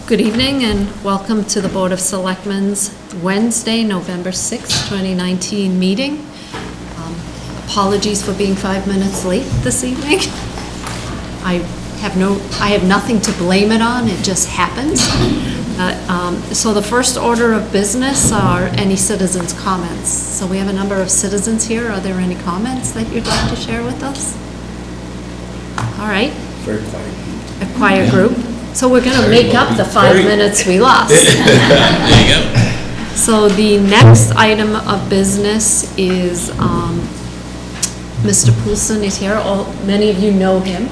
Good evening and welcome to the Board of Selectmen's Wednesday, November 6, 2019 meeting. Apologies for being 5 minutes late this evening. I have nothing to blame it on, it just happens. So the first order of business are any citizens' comments. So we have a number of citizens here. Are there any comments that you'd like to share with us? All right. Very quiet. A quiet group. So we're going to make up the 5 minutes we lost. There you go. So the next item of business is Mr. Poulsen is here. Many of you know him.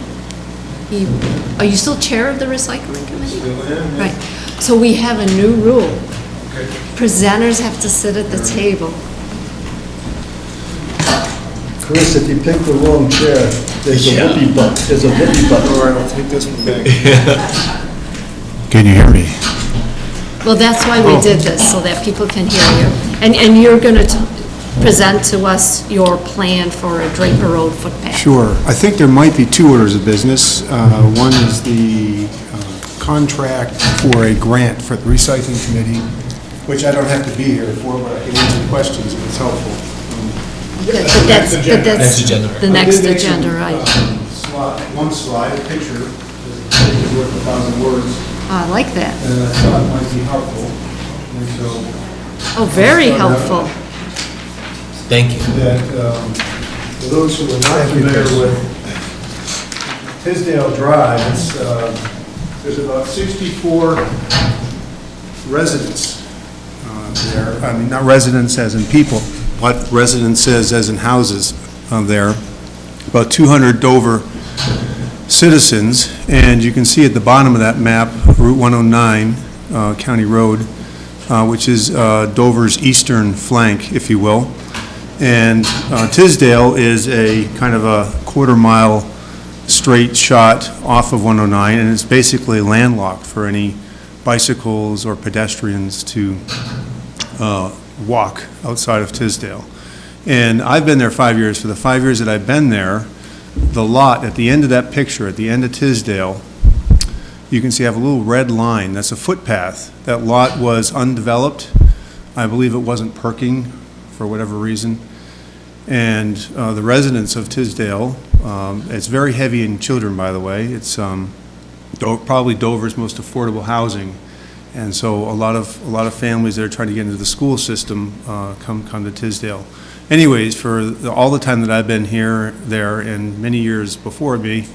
Are you still chair of the recycling committee? Still am, yeah. Right. So we have a new rule. Okay. Presenters have to sit at the table. Chris, if you pick the wrong chair, there's a whoopee button. There's a whoopee button. All right, I'll take this one back. Can you hear me? Well, that's why we did this, so that people can hear you. And you're going to present to us your plan for a Draper Road footpath. Sure. I think there might be two orders of business. One is the contract for a grant for the recycling committee, which I don't have to be here for, but I can answer questions if it's helpful. But that's Next agenda. the next agenda, right. One slide, a picture, is worth 1,000 words, I like that. and I thought it might be helpful. And so Oh, very helpful. Thank you. that, for those who are not familiar with Tisdale Drive, there's about 64 residents there. I mean, not residents as in people, but residences as in houses there. About 200 Dover citizens, and you can see at the bottom of that map, Route 109, County Road, which is Dover's eastern flank, if you will. And Tisdale is a kind of a quarter-mile straight shot off of 109, and it's basically landlocked for any bicycles or pedestrians to walk outside of Tisdale. And I've been there 5 years. For the 5 years that I've been there, the lot at the end of that picture, at the end of Tisdale, you can see I have a little red line. That's a footpath. That lot was undeveloped. I believe it wasn't perking for whatever reason. And the residents of Tisdale, it's very heavy in children, by the way. It's probably Dover's most affordable housing. And so a lot of families that are trying to get into the school system come to Tisdale. Anyways, for all the time that I've been there, and many years before me,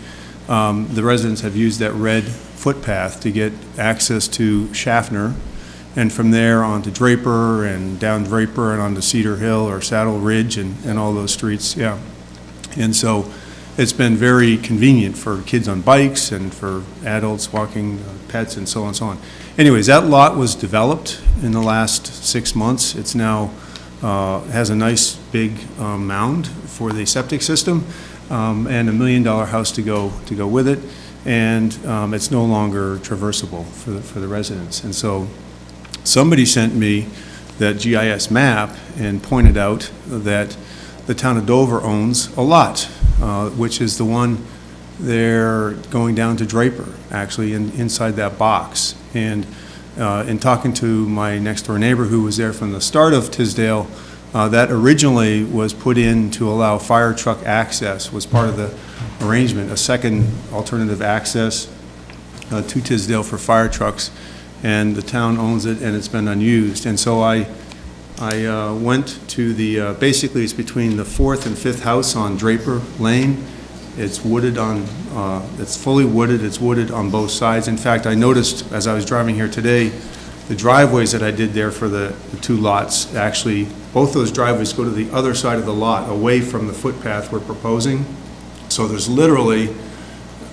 the residents have used that red footpath to get access to Schaffner, and from there on to Draper, and down Draper, and on to Cedar Hill or Saddle Ridge, and all those streets, yeah. And so it's been very convenient for kids on bikes and for adults walking pets and so on and so on. Anyways, that lot was developed in the last 6 months. It's now has a nice big mound for the septic system, and $1 million house to go with it, and it's no longer traversable for the residents. And so somebody sent me that GIS map and pointed out that the town of Dover owns a lot, which is the one there going down to Draper, actually, inside that box. And in talking to my next-door neighbor who was there from the start of Tisdale, that originally was put in to allow fire truck access, was part of the arrangement, a second alternative access to Tisdale for fire trucks. And the town owns it, and it's been unused. And so I went to the, basically it's between the 4th and 5th house on Draper Lane. It's wooded on, it's fully wooded, it's wooded on both sides. In fact, I noticed as I was driving here today, the driveways that I did there for the two lots, actually, both those driveways go to the other side of the lot, away from the footpath we're proposing. So there's literally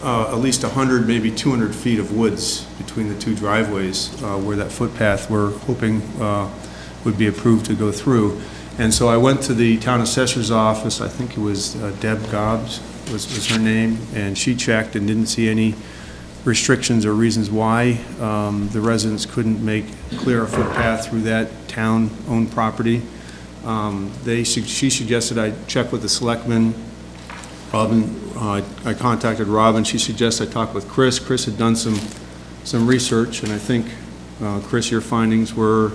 at least 100, maybe 200 feet of woods between the two driveways where that footpath we're hoping would be approved to go through. And so I went to the town assessor's office, I think it was Deb Gobbs was her name, and she checked and didn't see any restrictions or reasons why the residents couldn't make clear a footpath through that town-owned property. She suggested I check with the selectmen. Robin, I contacted Robin. She suggested I talk with Chris. Chris had done some some research, and I think, Chris, your findings were,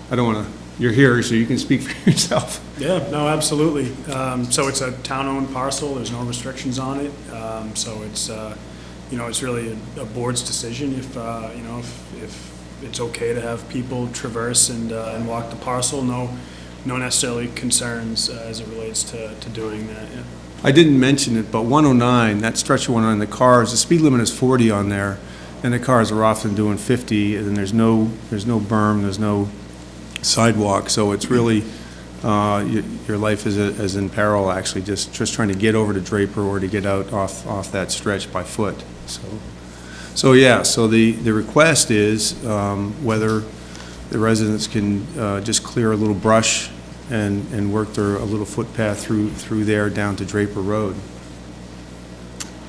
I don't want to, you're here, so you can speak for yourself. Yeah, no, absolutely. So it's a town-owned parcel, there's no restrictions on it. So it's, it's really a board's decision if, if it's okay to have people traverse and walk the parcel. No necessarily concerns as it relates to doing that, yeah. I didn't mention it, but 109, that stretch of 109, the cars, the speed limit is 40 on there, and the cars are often doing 50, and there's no berm, there's no sidewalk, so it's really, your life is in peril, actually, just trying to get over to Draper or to get out off that stretch by foot. So the request is whether the residents can just clear a little brush and work a little footpath through there down to Draper Road.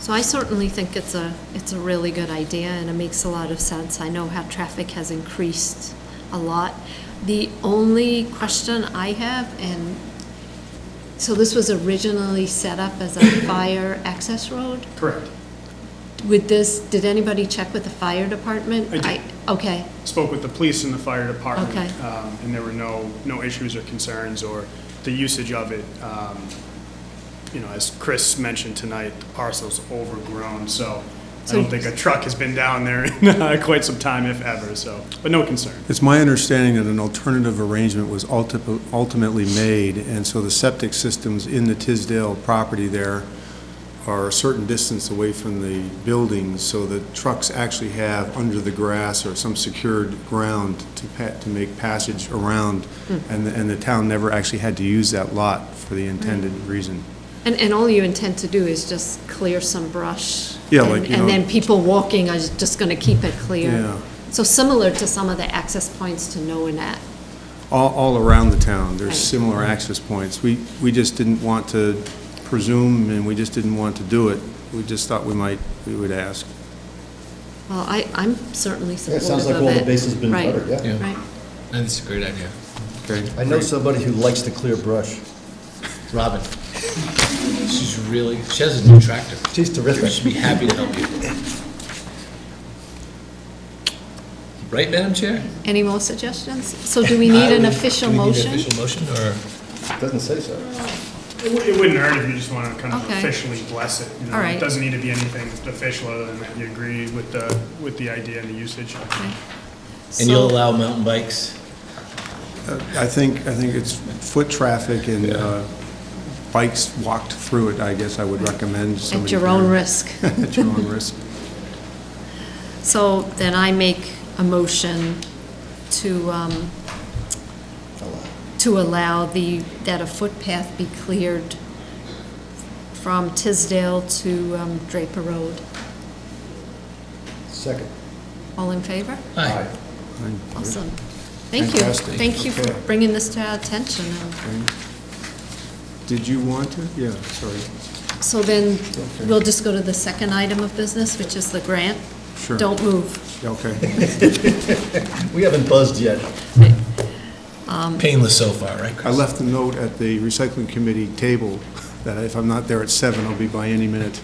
So I certainly think it's a really good idea, and it makes a lot of sense. I know how traffic has increased a lot. The only question I have, and so this was originally set up as a fire access road? Correct. With this, did anybody check with the fire department? I did. Okay, Spoke with the police and the fire department. Okay. And there were no issues or concerns or the usage of it. As Chris mentioned tonight, the parcel's overgrown, so I So- don't think a truck has been down there in quite some time, if ever, so, but no concern. It's my understanding that an alternative arrangement was ultimately made, and so the septic systems in the Tisdale property there are a certain distance away from the buildings, so that trucks actually have under the grass or some secured ground to make passage around, and the town never actually had to use that lot for the intended reason. and all you intend to do is just clear some brush? Yeah, and- like, you And know- then people walking are just gonna keep it clear? Yeah. So similar to some of the access points to Noanet? All around the town, there's Right. similar access points. We just didn't want to presume, and we just didn't want to do it. We just thought we would ask. Well, I'm certainly Yeah, supportive it of it. sounds like all the bases have been Right, covered, yeah. Yeah. Right. That's a great idea. Okay? I know somebody who likes to clear brush. Robin. She has a new tractor. She's terrific. She'd be happy to help you. Right, Madam Chair? Any more suggestions? So do we need an official Do we need motion? an official motion, or? Doesn't say so. It wouldn't hurt if you just want to kind of Okay. officially bless it. All right. It doesn't need to be anything official other than that you agree with the idea and the usage. Okay. And you'll So- allow mountain bikes? I think it's foot traffic and Yeah. bikes walked through it, I guess I would recommend. At somebody your own clear. risk. At your own risk. So then I make a motion to allow that a footpath be cleared from Tisdale to Draper Road. Second. All in favor? Aye. Awesome. Thank you. Fantastic. Thank you for Okay. bringing this to our attention. And Did you want to? Yeah, sorry. so then, Okay. we'll just go to the second item of business, which is the grant. Sure. Don't move. Okay. We haven't buzzed yet. Painless so far, right, I Chris? left a note at the recycling committee table that if I'm not there at 7, I'll be by any minute.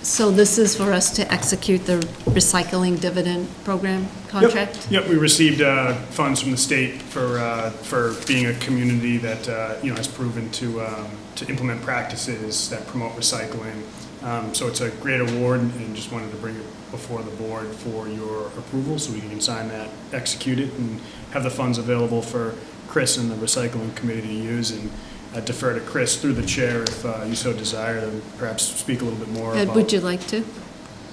So this is for us to execute the recycling dividend program contract? Yep, we received funds from the state for being a community that, has proven to implement practices that promote recycling. So it's a great award, and just wanted to bring it before the board for your approval, so we can sign that, execute it, and have the funds available for Chris and the recycling committee to use, and defer to Chris through the chair if you so desire, to perhaps speak a little bit more Ed, about. would you like to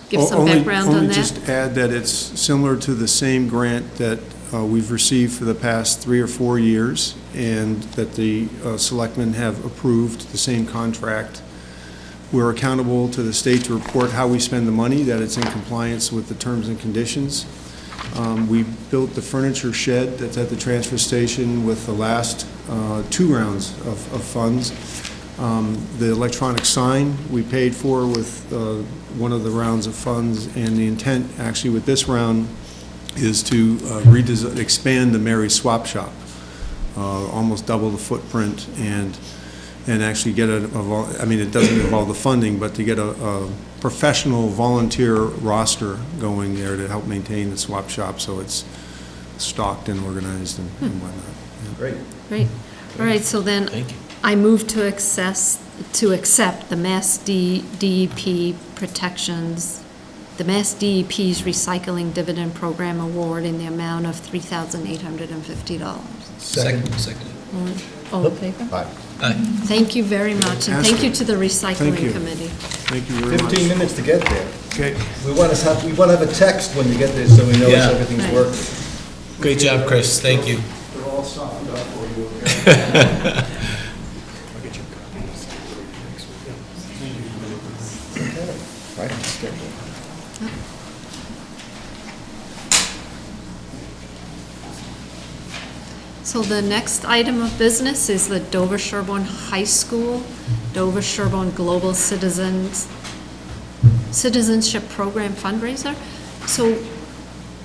give some Only- background on Only that? just add that it's similar to the same grant that we've received for the past 3 or 4 years, and that the selectmen have approved the same contract. We're accountable to the state to report how we spend the money, that it's in compliance with the terms and conditions. We built the furniture shed that's at the transfer station with the last 2 rounds of funds. The electronic sign we paid for with one of the rounds of funds, and the intent actually with this round is to expand the Mary's Swap Shop, almost double the footprint, and actually get it doesn't involve the funding, but to get professional volunteer roster going there to help maintain the swap shop, so it's stocked and organized and whatnot. Great. Great. All right, so then Thank you. I move to accept the Mass DEP protections, the Mass DEP's Recycling Dividend Program Award in the amount of $3,850. Second. All in favor? Bye. Aye. Thank you very much, and thank you to the Thank you. Recycling Committee. Thank you very much. 15 minutes to get there. Okay. We want to have a text when you get there so we know Yeah. everything's Right. working. Great job, Chris. Thank you. They're all softened up for you. Right, schedule. So the next item of business is the Dover Sherborne High School, Dover Sherborne Global Citizenship Program fundraiser. So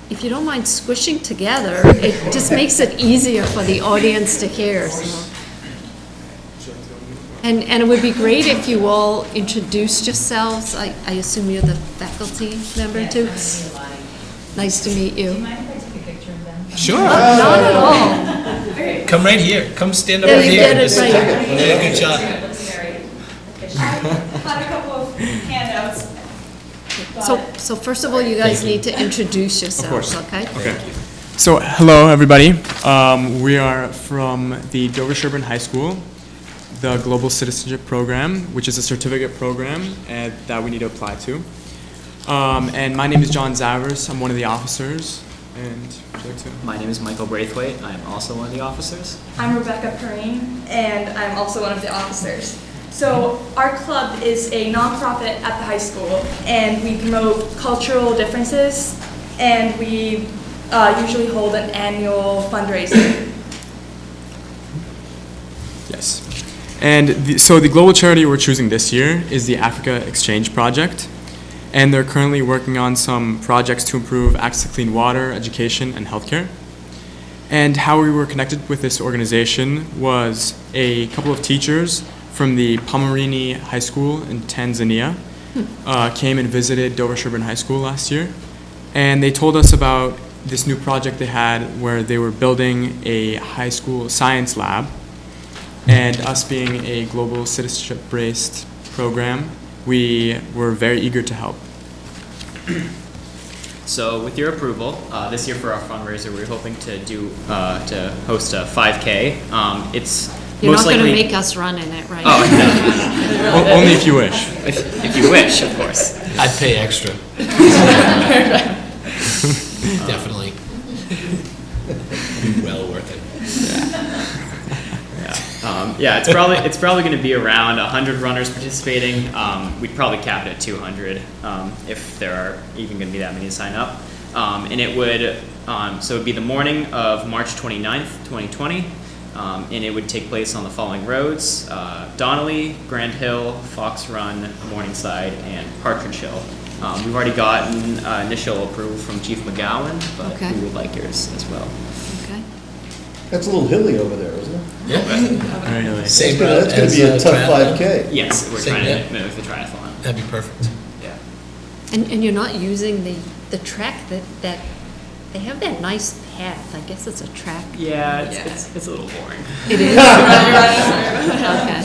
if you don't mind squishing together, it just makes it easier for the audience to hear, so. And it would be great if you all introduced yourselves. I assume you're the faculty member too? Nice to meet you. Mind if I take a picture of them? Sure. Not at all. Come right here. Come stand up Yeah, right you here. did it Just- right. Yeah, good shot. I had a couple of handouts. So first of all, you guys need to introduce yourselves, course. okay? So, hello, everybody. We are from the Dover Sherborne High School, the Global Citizenship Program, which is a certificate program that we need to apply to. And my name is John Zavers. I'm one of the officers. And would you like to? My name is Michael Braithwaite. I am also one of the officers. I'm Rebecca Perrine, and I'm also one of the officers. So our club is a nonprofit at the high school, and we promote cultural differences, and we usually hold an annual fundraiser. Yes. And so the global charity we're choosing this year is the Africa Exchange Project. And they're currently working on some projects to improve access to clean water, education, and healthcare. And how we were connected with this organization was a couple of teachers from the Pomerini High School in Tanzania came and visited Dover Sherborne High School last year. And they told us about this new project they had where they were building a high school science lab. And us being a global citizenship-based program, we were very eager to help. So, with your approval, this year for our fundraiser, we're hoping to to host a 5K. It's You're not most gonna likely. make us run in it, right? Oh, Only if you wish. if you wish, of course. I'd pay extra. Definitely. Be well worth it. Yeah, it's probably going to be around 100 runners participating. We'd probably cap it at 200 if there are even going to be that many to sign up. And it would so it'd be the morning of March 29th, 2020, and it would take place on the following roads: Donnelly, Grand Hill, Fox Run, Morningside, and Partridge Hill. We've already gotten initial approval from Chief McGowan, but Okay. we would like yours as well. Okay. That's a little hilly over there, isn't it? Yeah. Very nice. Same route That's going as to be a tough triathlon. 5K. Yes, we're Same, trying yeah. to mimic the triathlon. That'd be perfect. Yeah. And you're not using the track that, they have that nice path, I guess it's a track. Yeah, it's a little boring. It is? Okay.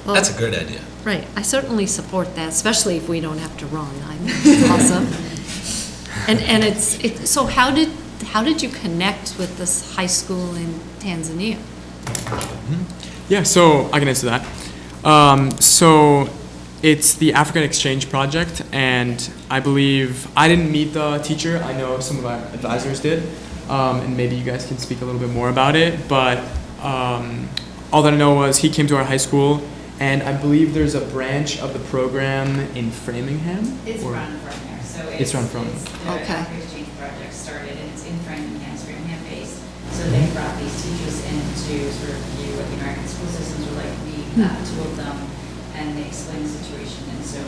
Well, That's a good idea. right, I certainly support that, especially if we don't have to run. It's awesome. And so how did you connect with this high school in Tanzania? Yeah, so I can answer that. So it's the African Exchange Project, and I believe I didn't meet the teacher. I know some of our advisors did, and maybe you guys can speak a little bit more about it. But all that I know was he came to our high school, and I believe there's a branch of the program in Framingham. It's or- run from there, so It's run from- the Okay. Africa Exchange Project started, and it's in Framingham, it's Framingham based. So they brought these teachers in to sort of view what the American school systems were like. We toured them, and they explained the situation, and so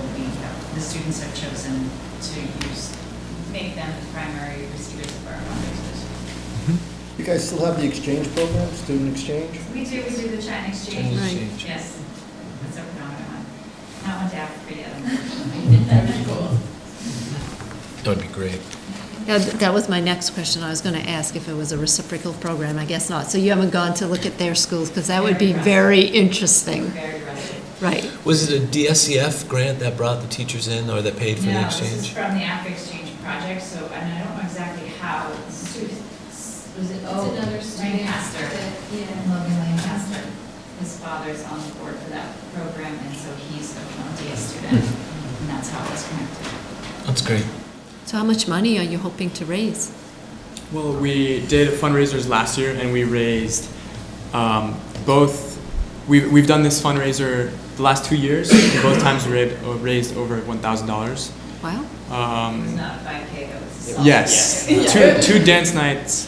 the students have chosen to make them the primary receivers of our fundraisers. You guys still have the exchange program, student exchange? We do the China Exchange. Right. Exchange. Yes, that's a predominant one. Not 100% to Africa yet, unfortunately. That'd be cool. That would be great. Yeah, that was my next question. I was going to ask if it was a reciprocal program. I guess not. So you haven't gone to look at their schools, because that would be very interesting. Very rushed. Right. Was it a DSCF grant that brought the teachers in, or that paid for the No, this is exchange? from the Africa Exchange Project, so, and I don't know exactly how, was it, another student Lancaster, Logan Lancaster. His father's on the board for that program, and so he's a DS student, and that's how it was connected. That's great. So how much money are you hoping to raise? Well, we did fundraisers last year, and we raised both. We've done this fundraiser the last 2 years. And both times we raised over $1,000. Wow. It was not 5K, that was. Yes, Yes. two dance nights.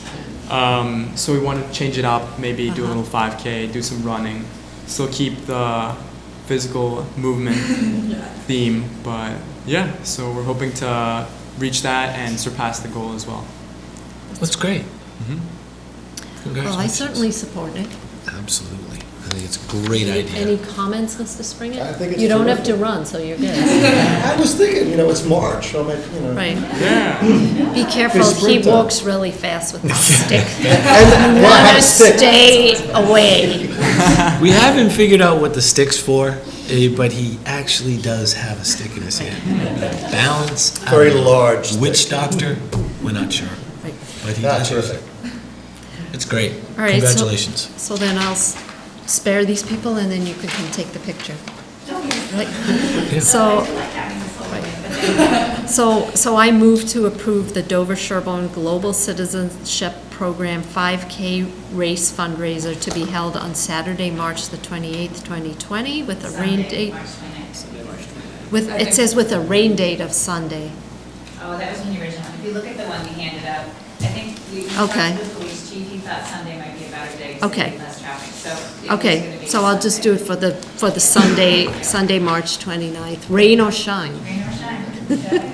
So we want to change it up, maybe do a little 5K, do some running, still keep the physical movement theme, but yeah, so we're hoping to reach that and surpass the goal as well. That's great. Well, Congratulations. I certainly support it. Absolutely. I think it's a great idea. Any comments, Mr. Springer? I think it's You don't have to terrific. run, so you're good. I was thinking, it's March, so Right. Yeah. Be careful, he sprinter. walks really fast with the stick. And You I have want a to stick. stay away. We haven't figured out what the stick's for, but he actually does have a stick in his hand. Balance. I Very don't know. large stick. Witch doctor? We're not sure. Right. But he That's does. terrific. It's great. All right, so- Congratulations. So then I'll spare these people, and then you can come take the picture. Right. So, so I move to approve the Dover Sherborne Global Citizenship Program 5K race fundraiser to be held on Saturday, March the 28th, 2020, with a rain date. March 29th. With, it says with a rain date of Sunday. Oh, that was in the original. If you look at the one we handed out, I think we talked Okay. to the police chief, he thought Sunday might be a better day. 'cause Okay. there'd be less traffic, so. it was gonna Okay, be so I'll just do it for the Sunday, March 29th, rain or shine. Rain or shine.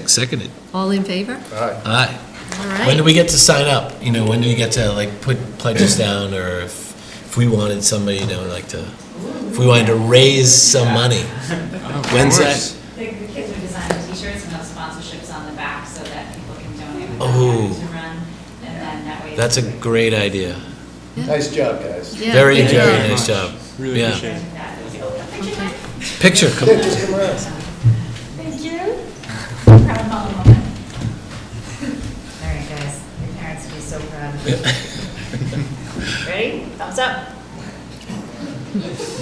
Seconded. All in favor? Aye. All right. When do we get to sign up? When do we get to put pledges down, or if we wanted somebody if we wanted to raise some money? When's that? The kids would design the t-shirts and have sponsorships on the back so that people can donate with Oh. their to run, and then that way. That's a great idea. Nice job, guys. Yeah, Very, good very job. nice job. Really Yeah. appreciate it. Picture, come Yeah, just come around. Thank you. Proud mom moment. All right, guys, your parents would be so proud of you. Ready? Thumbs up.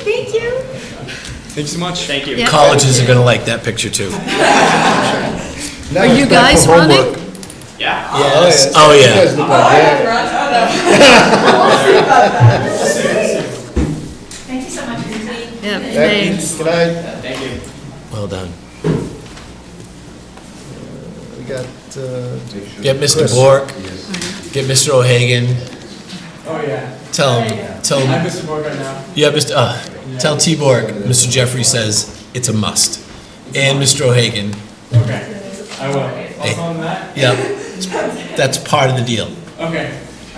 Thank you. Thank you so much. Thank you. Yeah. Colleges are gonna like that picture too. Now Are you it's back guys for running? homework. Yeah. Yes. yeah. Oh, You yeah. guys look like, Thank you so much, Ruthie. Yeah, Thank thanks. you. Good night. Thank you. Well done. We got, Get Mr. Chris. Bork, get Mr. O'Hagan, Oh yeah. tell him, I'm Mr. Borg right now. yeah, tell T. Bork, Mr. Jeffrey says it's a must. And Mr. O'Hagan, Okay. I will. I'll tell him that. yeah, that's part of the deal. Okay.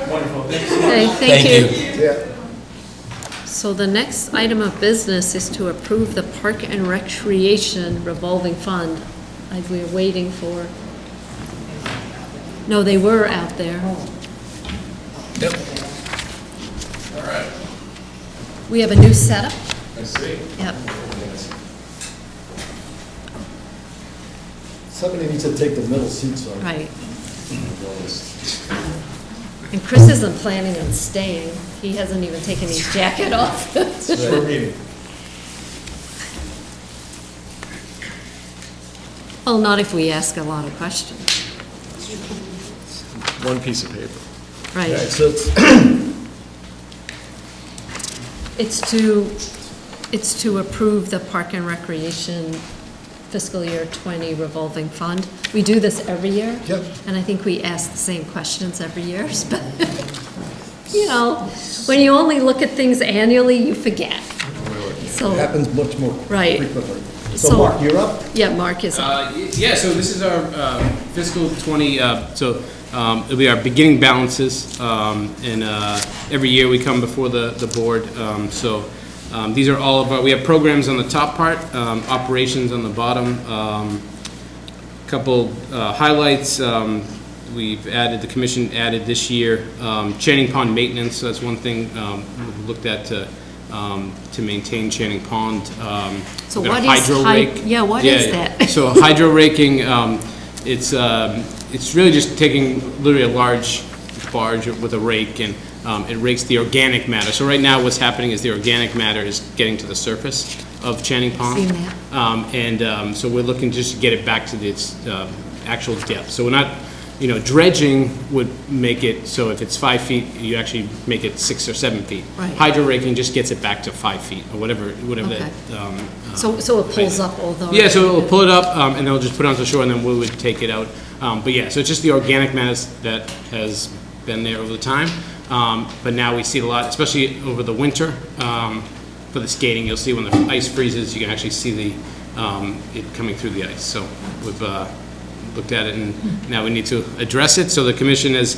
Wonderful. Thank you so much. Okay, Thank thank you. yeah. So the next item of business is to approve the Park and Recreation revolving fund. We're waiting for, no, they were out there. Yep. We have a new setup? I see. Yep. Somebody needs to take the middle seats on. Right. And Chris isn't planning on staying. He hasn't even taken his jacket off. We're meeting. Well, not if we ask a lot of questions. One piece of paper. All right, Right. so It's to approve the Park and Recreation fiscal year 20 revolving fund. We do this every year. Yep. And I think we ask the same questions every year, but, when you only look at things annually, you forget. it So, happens much more Right. frequently. So- So Mark, you're up? yeah, Mark is, Yeah, so this is our fiscal 20, it'll be our beginning balances, and every year we come before the board, These are all of our, we have programs on the top part, operations on the bottom. Couple highlights, we've added, the commission added this year, Channing Pond maintenance. So that's one thing we've looked at to maintain Channing Pond. So we've got what a is hydro rake. what is that? So hydro raking, it's really just taking literally a large barge with a rake, and it rakes the organic matter. So right now what's happening is the organic matter is getting to the surface of Channing Pond. Seen that. So we're looking just to get it back to its actual depth. So we're not, dredging would make it so if it's 5 feet, you actually make it 6 or 7 feet. Right. Hydro raking just gets it back to 5 feet or whatever Okay. that. So it pulls up all the. Yeah, so it'll pull it up, and they'll just put it onto the shore, and then we would take it out. But yeah, so it's just the organic matter that has been there over the time. But now we see it a lot, especially over the winter. For the skating, you'll see when the ice freezes, you can actually see it coming through the ice. So we've looked at it, and now we need to address it. So the commission has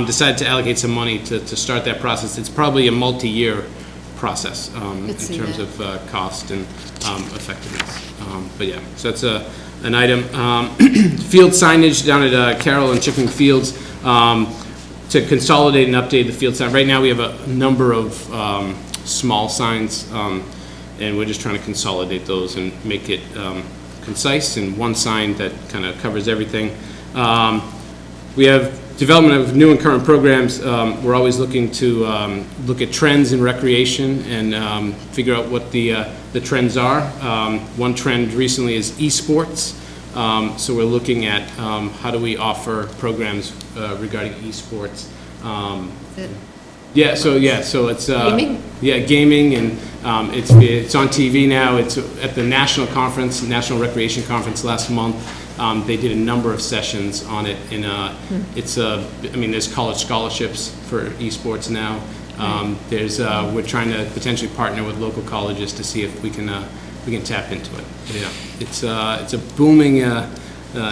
decided to allocate some money to start that process. It's probably a multi-year process in terms of cost and effectiveness. But yeah, so that's an item. Field signage down at Carroll and Chicken Fields, to consolidate and update the field sign. Right now we have a number of small signs, and we're just trying to consolidate those and make it concise and one sign that kind of covers everything. We have development of new and current programs. We're always looking to look at trends in recreation and figure out what the trends are. One trend recently is esports. So we're looking at how do we offer programs regarding esports. So it's Gaming? Gaming, and it's on TV now. It's at the National Recreation Conference last month. They did a number of sessions on it, and there's college scholarships for esports now. We're trying to potentially partner with local colleges to see if we can tap into it. Yeah, it's a booming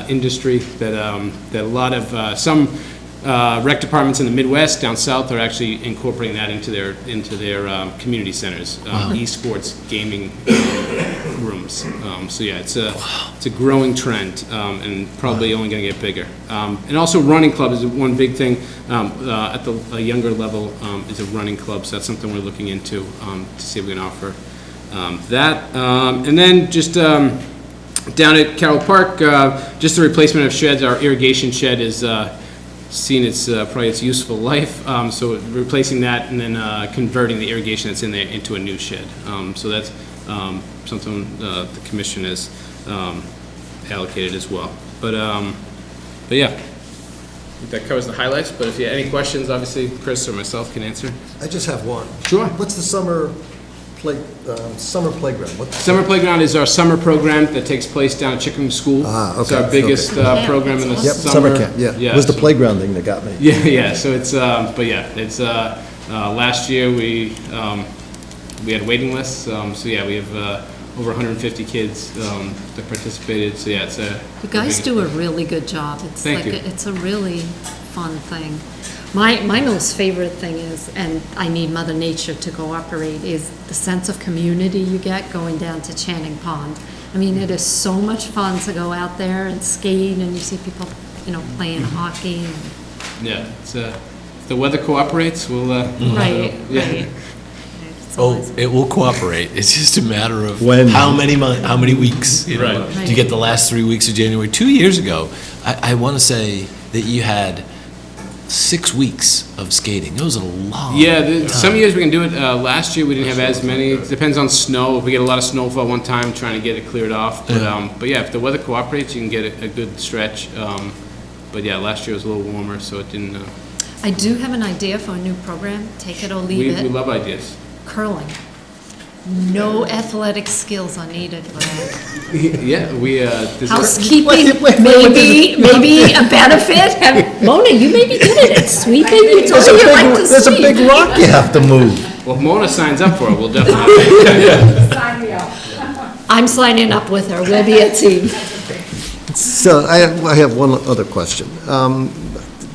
industry that a lot of some rec departments in the Midwest, down south, are actually incorporating that into their community centers, esports gaming rooms. So yeah, it's a growing trend, and probably only going to get bigger. And also, running club is one big thing at the younger level. Is a running club, so that's something we're looking into to see if we can offer that. And then just down at Carroll Park, just the replacement of sheds. Our irrigation shed is seen probably its useful life, so replacing that and then converting the irrigation that's in there into a new shed. So that's something the commission has allocated as well. But yeah, I think that covers the highlights. But if you have any questions, obviously Chris or myself can answer. I just have one. Sure. What's the summer playground? Summer playground is our summer program that takes place down at Chicken School. Okay. It's our biggest program in the Yep, summer. summer camp, yeah. It was the playground thing that got me. Yeah. So it's, last year we had waiting lists. So yeah, we have over 150 kids that participated. So yeah, it's a. You guys do a really good job. Thank you. It's a really fun thing. My most favorite thing is, and I need Mother Nature to cooperate, is the sense of community you get going down to Channing Pond. I mean, it is so much fun to go out there and skate, and you see people, playing hockey. Yeah, it's if the weather cooperates, we'll. Right. It will cooperate. It's just a matter of When? how many weeks. Right. Do you get the last 3 weeks of January? 2 years ago, I want to say that you had 6 weeks of skating. It was a long time. Some years we can do it. Last year we didn't have as many. It depends on snow. If we get a lot of snowfall one time, trying to get it cleared off. But yeah, if the weather cooperates, you can get a good stretch. But yeah, last year was a little warmer, so it didn't. I do have an idea for a new program. Take it or leave it. We love ideas. Curling. No athletic skills are needed for that. Yeah, Housekeeping, maybe a benefit. Mona, you may be good at it. Sweeping, you told me you like to sweep. There's a big rock you have to move. Well, if Mona signs up for it, we'll definitely. Sign me up. I'm signing up with her. We'll be a team. So I have one other question.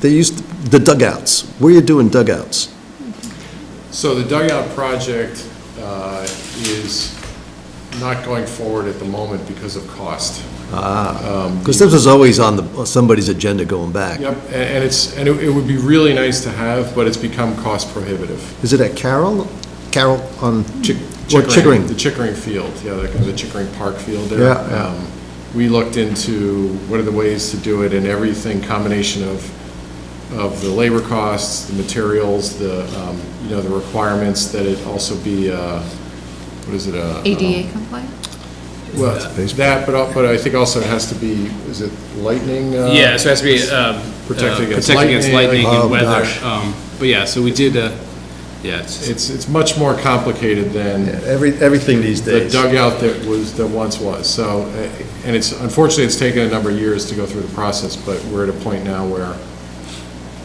The dugouts. Where are you doing dugouts? So the dugout project, is not going forward at the moment because of cost. Because this was always on somebody's agenda going back. Yep, and it would be really nice to have, but it's become cost prohibitive. Is it at Carroll? Carroll on Chickering. The Chickering field, yeah, the Chickering Park field there. Yeah. We looked into what are the ways to do it, and everything, combination of the labor costs, the materials, the requirements that it also be, what is it? ADA compliant? Well, that, but I think also it has to be, is it lightning? Yeah, so it has to be protecting against lightning and weather. gosh. But yeah, so we did, It's much more complicated than Everything these the days. dugout that once was. So, and unfortunately, it's taken a number of years to go through the process, but we're at a point now where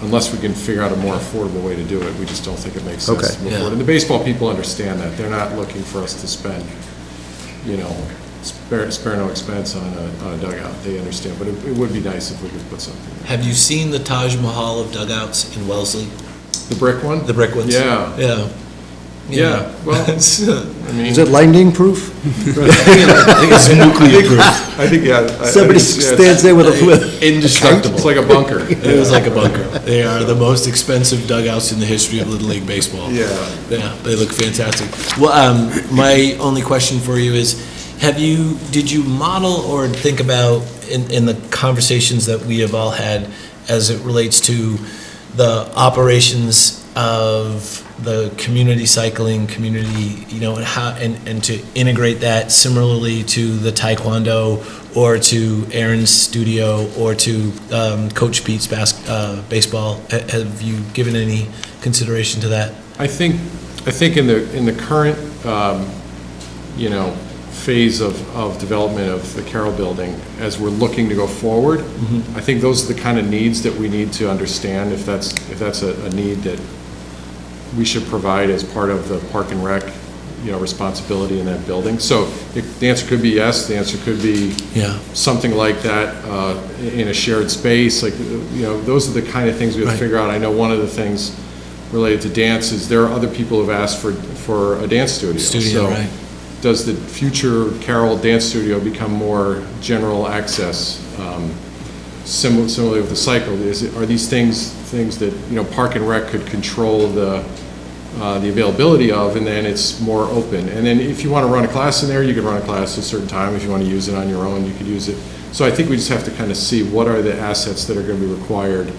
unless we can figure out a more affordable way to do it, we just don't think it makes sense Okay. to move forward. And the baseball people understand that. They're not looking for us to spend, spare no expense on a dugout. They understand, but it would be nice if we could put something there. Have you seen the Taj Mahal of dugouts in Wellesley? The brick one? The brick ones? Yeah. Yeah. Yeah, well, It's, I mean. Is it lightning proof? I think it's nuclear proof. I think, yeah. Somebody stands there with a. Indestructible. It's like a bunker. It is like a bunker. They are the most expensive dugouts in the history of Little League Baseball. Yeah. Yeah, they look fantastic. Well, my only question for you is, did you model or think about in the conversations that we have all had as it relates to the operations of the community cycling community, and how, and to integrate that similarly to the Taekwondo or to Aaron's studio or to Coach Pete's baseball? Have you given any consideration to that? I think in the current, phase of development of the Carroll building, as we're looking to go forward, I think those are the kind of needs that we need to understand if that's a need that we should provide as part of the Park and Rec, responsibility in that building. So the answer could be yes, the answer could be something like that in a shared space. Like, those are the kind of things we have to figure out. I know one of the things related to dance is there are other people who have asked for a dance studio. So right. Does the future Carroll Dance Studio become more general access? Similarly with the cycle, are these things that Park and Rec could control the availability of, and then it's more open. And then if you want to run a class in there, you could run a class at a certain time. If you want to use it on your own, you could use it. So I think we just have to kind of see what are the assets that are going to be required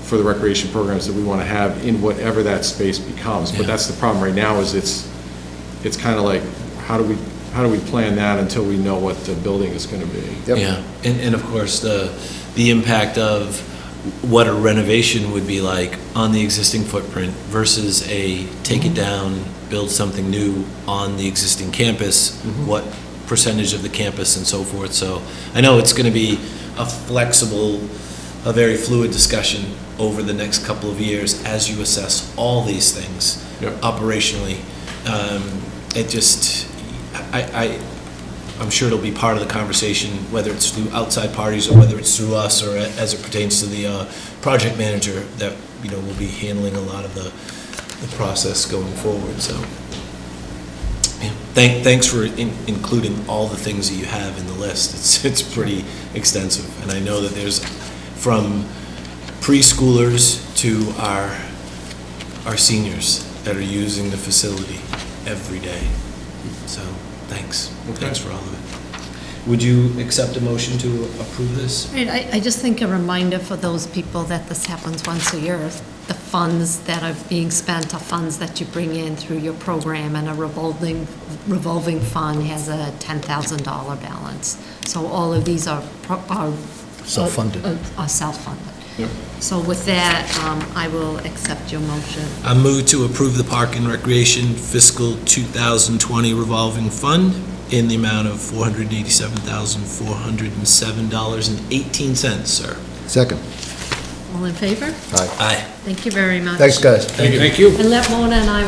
for the recreation programs that we want to have in whatever that space becomes. But that's the problem right now, is it's kind of like, how do we plan that until we know what the building is going to be? Yep. Yeah, and of course, the impact of what a renovation would be like on the existing footprint versus a take it down, build something new on the existing campus, what percentage of the campus and so forth. So I know it's going to be a very fluid discussion over the next couple of years as you assess all these things operationally. I'm sure it'll be part of the conversation, whether it's through outside parties or whether it's through us, or as it pertains to the project manager that will be handling a lot of the process going forward. So, thanks for including all the things that you have in the list. It's pretty extensive, and I know that there's from preschoolers to our seniors that are using the facility every day. So, thanks. Thanks for all of it. Would you accept a motion to approve this? Right, I just think a reminder for those people that this happens once a year. The funds that are being spent are funds that you bring in through your program, and a revolving fund has a $10,000 balance. So all of these are Self-funded. Are self-funded. Yep. So with that, I will accept your motion. I move to approve the Park and Recreation fiscal 2020 revolving fund in the amount of $487,407.18, sir. Second. All in favor? Aye. Thank you very much. Thanks, guys. Thank you. And let Mona and I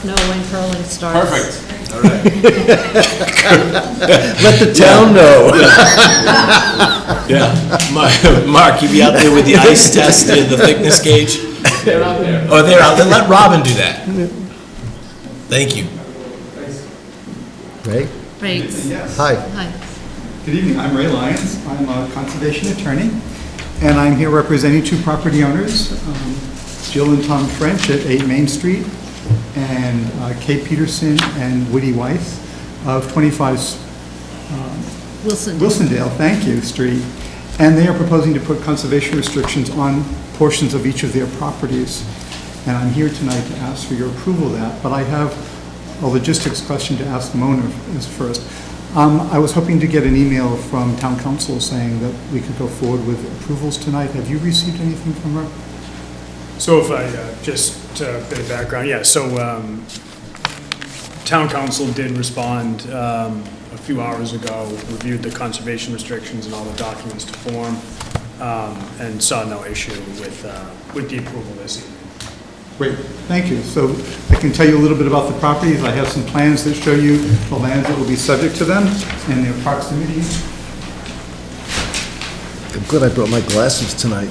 know when curling starts. Perfect. All right. Let the town know. Yeah. Mark, you be out there with the ice test and the thickness gauge? They're out there. Oh, they're out there. Let Robin do that. Thank you. Ray? Ray. Yes. Hi. Hi. Good evening, I'm Ray Lyons. I'm a conservation attorney, and I'm here representing two property owners, Jill and Tom French at 8 Main Street, and Kate Peterson and Woody Weiss of 25 Wilsondale, thank you, Street. And they are proposing to put conservation restrictions on portions of each of their properties. And I'm here tonight to ask for your approval of that, but I have a logistics question to ask Mona first. I was hoping to get an email from town council saying that we could go forward with approvals tonight. Have you received anything from her? So if I, just a bit of background, yeah, so town council did respond a few hours ago, reviewed the conservation restrictions and all the documents to form, and saw no issue with the approval this evening. Great, thank you. So I can tell you a little bit about the properties. I have some plans that show you the lands that will be subject to them and their proximity. I'm good I brought my glasses tonight.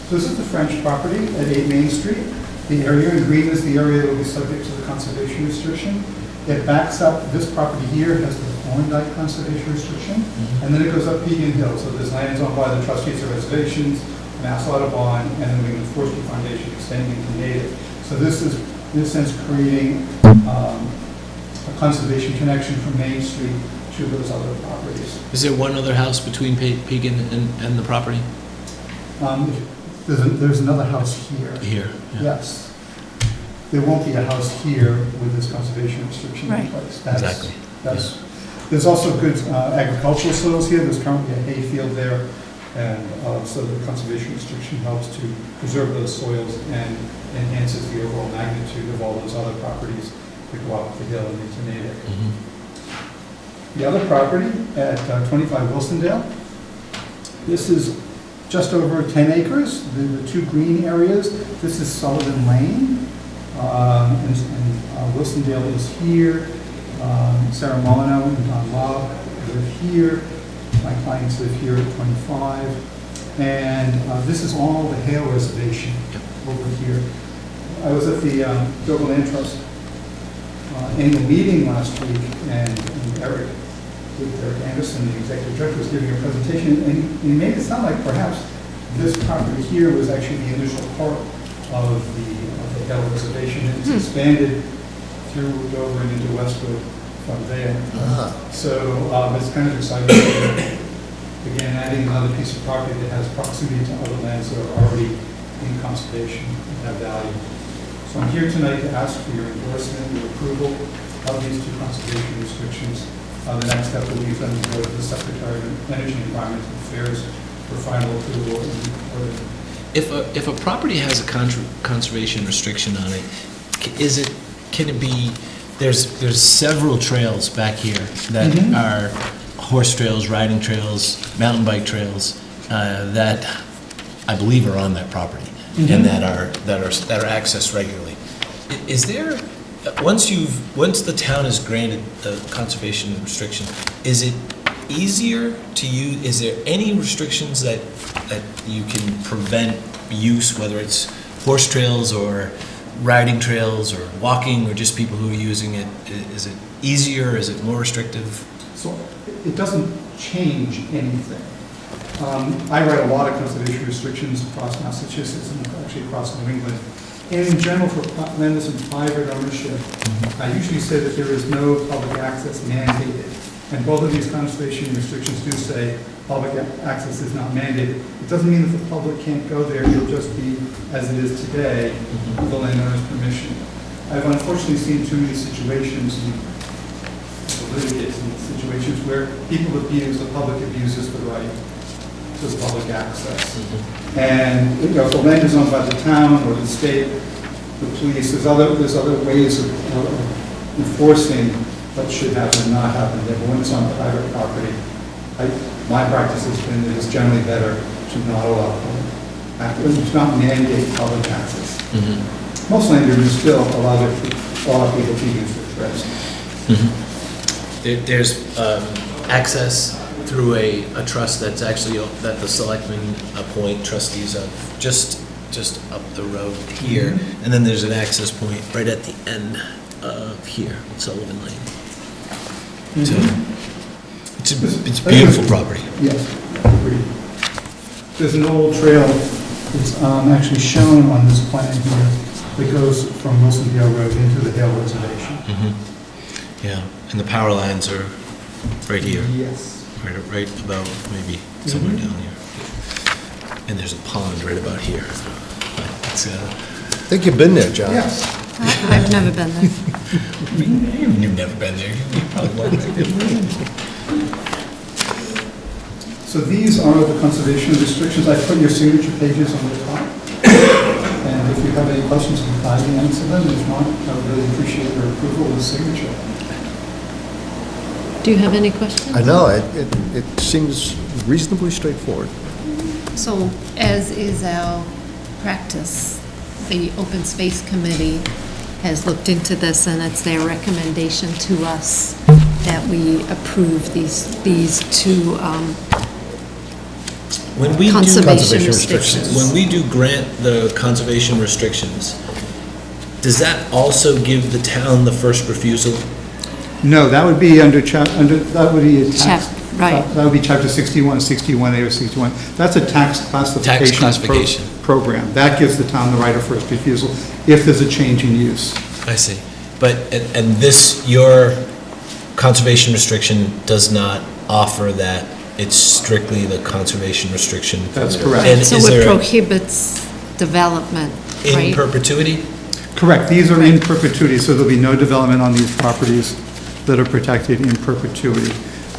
This is the French property at 8 Main Street. The area in green is the area that will be subject to the conservation restriction. It backs up, this property here has the Thorndike conservation restriction, and then it goes up Pegan Hill. So there's lands owned by the trustees of reservations, Mass Audubon, and then we have the Forestry Foundation extending to native. So this is, in a sense, creating a conservation connection from Main Street to those other properties. Is there one other house between Pegan and the property? There's another house here. Here? Yeah. Yes. There won't be a house here with this conservation restriction in place. Exactly. There's also good agricultural soils here. There's currently a hay field there. And so the conservation restriction helps to preserve those soils and enhances the overall magnitude of all those other properties that go up the hill and into native. Mm-hmm. The other property at 25 Wilsondale, this is just over 10 acres, the two green areas. This is Sullivan Lane, and Wilsondale is here. Sarah Molyneux and Don Love live here. My clients live here at 25. And this is all the Hale Reservation over here. I was at the Dover Land Trust annual meeting last week, and Eric Anderson, the executive director, was giving a presentation, and he made it sound like perhaps this property here was actually the initial part of the Hale Reservation. It's expanded through Dover and into Westwood from there. So it's kind of exciting. Again, adding another piece of property that has proximity to other lands that are already in conservation and have value. So I'm here tonight to ask for your endorsement, your approval of these two conservation restrictions. The next step will be for them to go to the Secretary of Energy and Environmental Affairs for final approval. If a property has a conservation restriction on it, can it be, there's several trails back here that are horse trails, riding trails, mountain bike trails, that I believe are on that property and that are accessed regularly. Is there, once the town has granted the conservation restriction, is it easier to use? Is there any restrictions that you can prevent use, whether it's horse trails or riding trails or walking or just people who are using it? Is it easier? Is it more restrictive? So it doesn't change anything. I write a lot of conservation restrictions across Massachusetts and actually across New England. And in general, for land that's in private ownership, I usually say that there is no public access mandated. And both of these conservation restrictions do say public access is not mandated. It doesn't mean that the public can't go there. It'll just be as it is today with the landowner's permission. I've unfortunately seen too many situations in situations where people abuse, the public abuses the right to the public access. And if the land is owned by the town or the state, the police, there's other ways of enforcing what should happen and not happen. But when it's on private property, my practice has been that it's generally better to not allow public access, to not mandate public access. Most landowners still allow people to use their trails. There's access through a trust that's actually, that the selectmen appoint trustees of, just up the road here. And then there's an access point right at the end of here, Sullivan Lane. Mhm. It's a beautiful property. Yes, agreed. There's an old trail that's actually shown on this plan here that goes from Wilsondale Road into the Hale Reservation. Yeah, and the power lines are right here, Yes. right about maybe somewhere down here. And there's a pond right about here. It's, I think you've been there, John. Yes. I've never been there. you've never been there. You probably won't. So these are the conservation restrictions. I put your signature pages on the top. And if you have any questions, I'm glad to answer them. If not, I would really appreciate your approval of the signature. Do you have any questions? I know, it seems reasonably straightforward. So, as is our practice, the Open Space Committee has looked into this, and it's their recommendation to us that we approve these two When we do conservation restrictions. when we do grant the conservation restrictions, does that also give the town the first refusal? No, that would be that would be a tax. Right. That would be chapter 61, 61A or 61. That's a tax classification. classification. Program. That gives the town the right of first refusal if there's a change in use. I see. But, and this, your conservation restriction does not offer that, it's strictly the conservation restriction? That's correct. And So is it there prohibits development, in right? perpetuity? Correct. These are in perpetuity, so there'll be no development on these properties that are protected in perpetuity.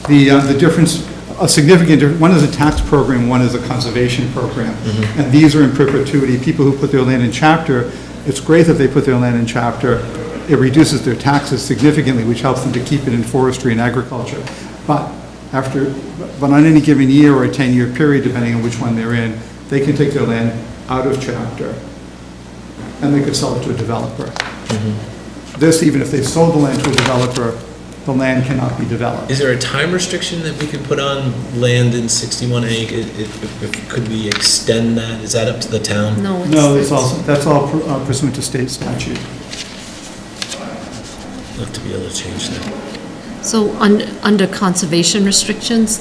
The difference, a significant difference, one is a tax program, one is a conservation program. And these are in perpetuity. People who put their land in chapter, it's great that they put their land in chapter. It reduces their taxes significantly, which helps them to keep it in forestry and agriculture. But on any given year or a 10-year period, depending on which one they're in, they can take their land out of chapter and they could sell it to a developer. This, even if they sold the land to a developer, the land cannot be developed. Is there a time restriction that we can put on land in 61A? Could we extend that? Is that up to the town? No, No, that's all pursuant to state statute. Love to be able to change that. So under conservation restrictions,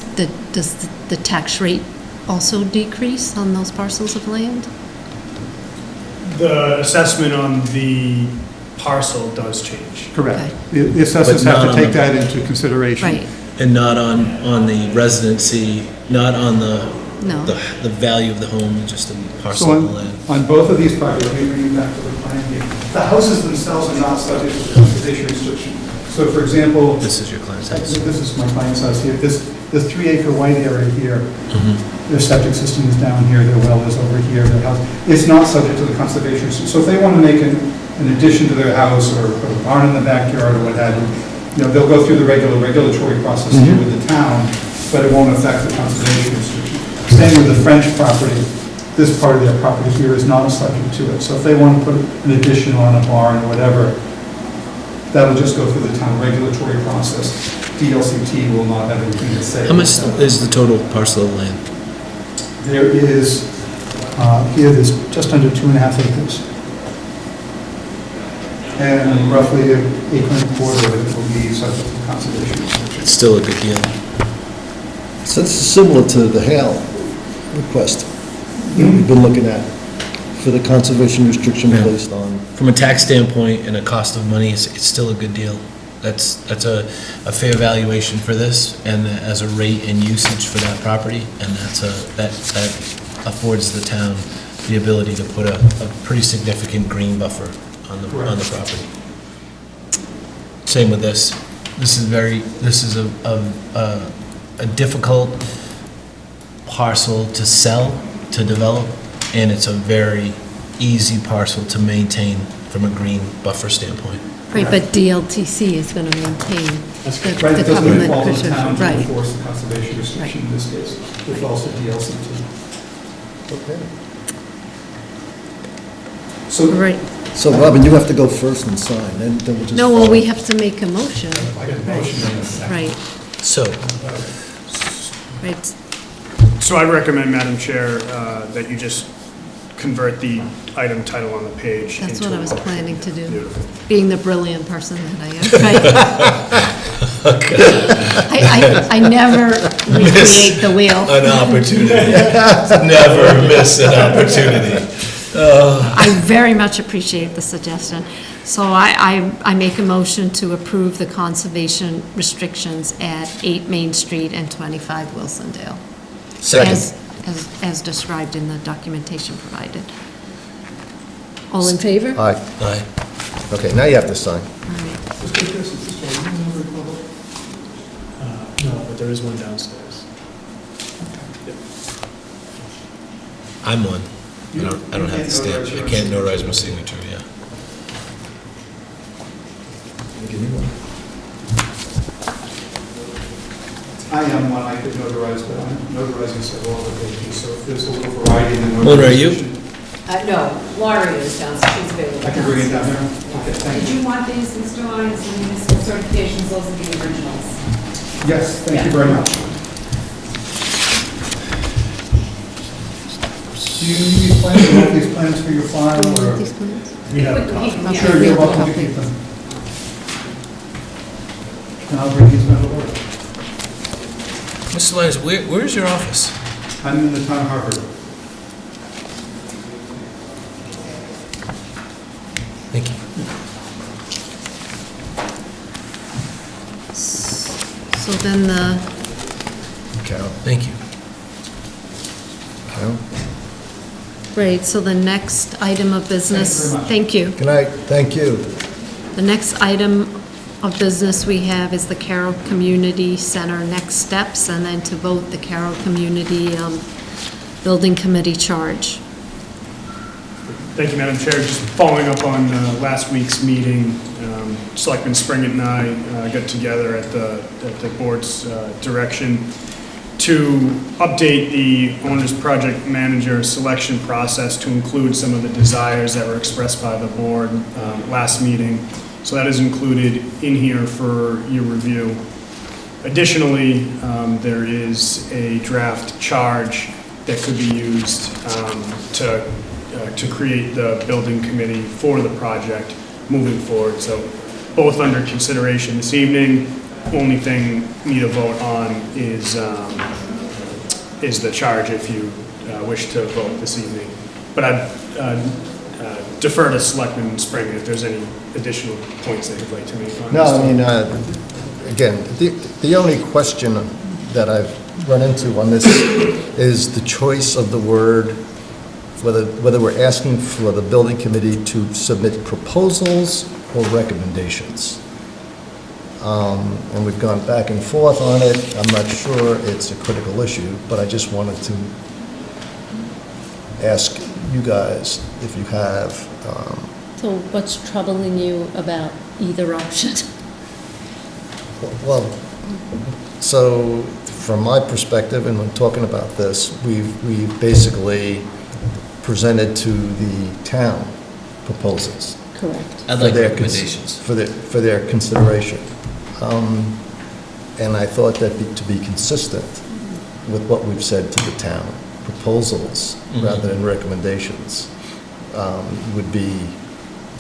does the tax rate also decrease on those parcels of land? The assessment on the parcel does change. Correct. The assessors But have not to on take the- that into consideration. Right, And not on the residency, not on the no. the value of the home, just the parcel So of the land? on both of these properties, let me bring you back to the plan here. The houses themselves are not subject to conservation restriction. So for example, This is your client's house. this is my client's house here, the 3-acre white area here, their septic system is down here, their well is over here, their house, it's not subject to the conservation restriction. So if they want to make an addition to their house or put a barn in the backyard or what have you, they'll go through the regulatory process here with the town, but it won't affect the conservation restriction. Same with the French property, this part of their property here is not subject to it. So if they want to put an addition on a barn or whatever, that'll just go through the town regulatory process. DLCT will not have anything to say. How much is the total parcel of land? There is, here there's just under 2.5 acres. And roughly an acre and a quarter of it will be subject to conservation restriction. It's still a good deal. So this is similar to the Hale request that we've been looking at for the conservation restriction Yeah. placed on. From a tax standpoint and a cost of money, it's still a good deal. That's a fair valuation for this, and as a rate and usage for that property, and that affords the town the ability to put a pretty significant green buffer on the property. Same with this. This is a difficult parcel to sell, to develop, and it's a very easy parcel to maintain from a green buffer standpoint. Right, but DLTC is going to maintain Right, the it doesn't covenant fall to the provision. town to Right, enforce the conservation restriction in this case. It falls to DLCT. Okay. So, right. So Robin, you have to go first and sign, then we'll just. No, well, follow. we have to make a motion. I got a motion in a second. Right, So, right. So I recommend, Madam Chair, that you just convert the item title on the page into. That's what I was a motion. planning to do, Beautiful. being the brilliant person that I am. Right? I never recreate the wheel. An opportunity. Never miss an opportunity. I very much appreciate the suggestion. So I make a motion to approve the conservation restrictions at 8 Main Street and 25 Wilsondale. Second. As described in the documentation provided. All in favor? Aye. Aye. Okay, now you have to sign. All right. No, but there is one downstairs. I'm one. I don't have the stamp. I can't notarize my signature, yeah. I am one, I could notarize, but I'm notarizing several other pages, so if there's a little variety in the notarization. Mona, are you? No, Laurie is downstairs, she's available. I can bring it down there? Okay, thank Did you. you want these Mr. Lyons and municipal certifications, those are the originals? Yes, thank you very much. Do you need these plans, do you want these plans for your file, Do you or? want these plans? We have a We can copy. keep them, yeah. Sure, you're welcome to keep them. And I'll bring these back over. Mr. Lyons, where's your office? I'm in the town harbor. Thank you. So then Carol, Thank you. Carol? right, so the next item of business. Thank you very much. Thank you. Good night, thank you. The next item of business we have is the Carroll Community Center next steps, and then to vote the Carroll Community Building Committee charge. Thank you, Madam Chair. Just following up on last week's meeting, Selectman Springett and I got together at the board's direction to update the owner's project manager selection process to include some of the desires that were expressed by the board last meeting. So that is included in here for your review. Additionally, there is a draft charge that could be used to create the building committee for the project moving forward. So both under consideration this evening. Only thing need a vote on is the charge if you wish to vote this evening. But I'd defer to Selectman Spring if there's any additional points that you'd like to make on No, this. I mean, again, the only question that I've run into on this is the choice of the word, whether we're asking for the building committee to submit proposals or recommendations. And we've gone back and forth on it. I'm not sure it's a critical issue, but I just wanted to ask you guys if you have. So what's troubling you about either option? Well, so from my perspective, and when talking about this, we basically presented to the town proposals. Correct. I'd for like their recommendations. For their consideration. And I thought that to be consistent with what we've said to the town, proposals rather than recommendations would be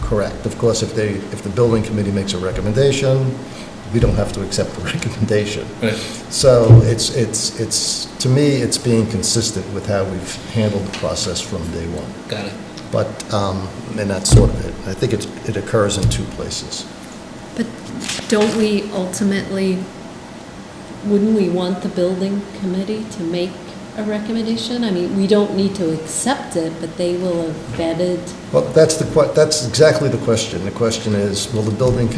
correct. Of course, if the building committee makes a recommendation, we don't have to accept the recommendation. Right. So it's to me, it's being consistent with how we've handled the process from day one. Got it. But, and that's sort of it. I think it occurs in two places. But don't we ultimately, wouldn't we want the building committee to make a recommendation? I mean, we don't need to accept it, but they will have vetted. Well, that's exactly the question. The question is, will the building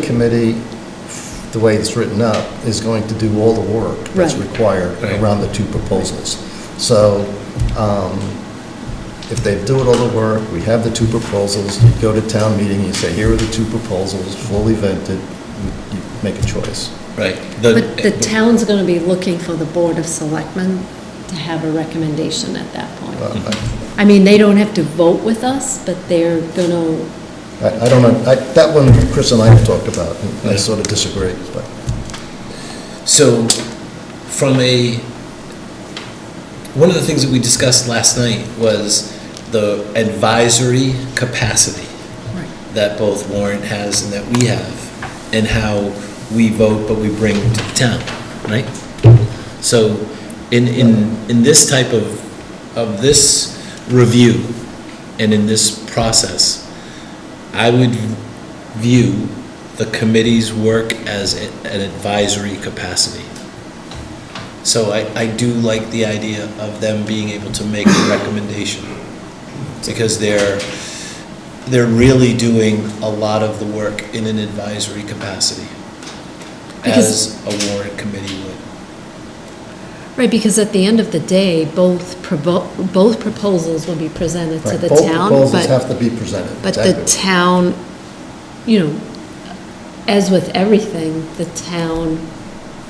committee, the way it's written up, is going to do all the work that's Right. required Right. around the two proposals. So, if they do it all the work, we have the two proposals, you go to town meeting, you say, here are the two proposals, fully vetted, you make a choice. Right. But the town's going to be looking for the Board of Selectmen to have a recommendation at that point. I mean, they don't have to vote with us, but they're going to, I don't know, that one Chris and I have talked about, and I sort of disagree, but. So, one of the things that we discussed last night was the advisory capacity Right. that both Warren has and that we have, and how we vote, but we bring to the town, right? So in this type of this review and in this process, I would view the committee's work as an advisory capacity. So I do like the idea of them being able to make a recommendation, because they're really doing a lot of the work in an advisory capacity, as a warrant committee would. Right, because at the end of the day, both proposals will be presented to Right, the both town. proposals have to be presented. But the exactly. town, as with everything, the town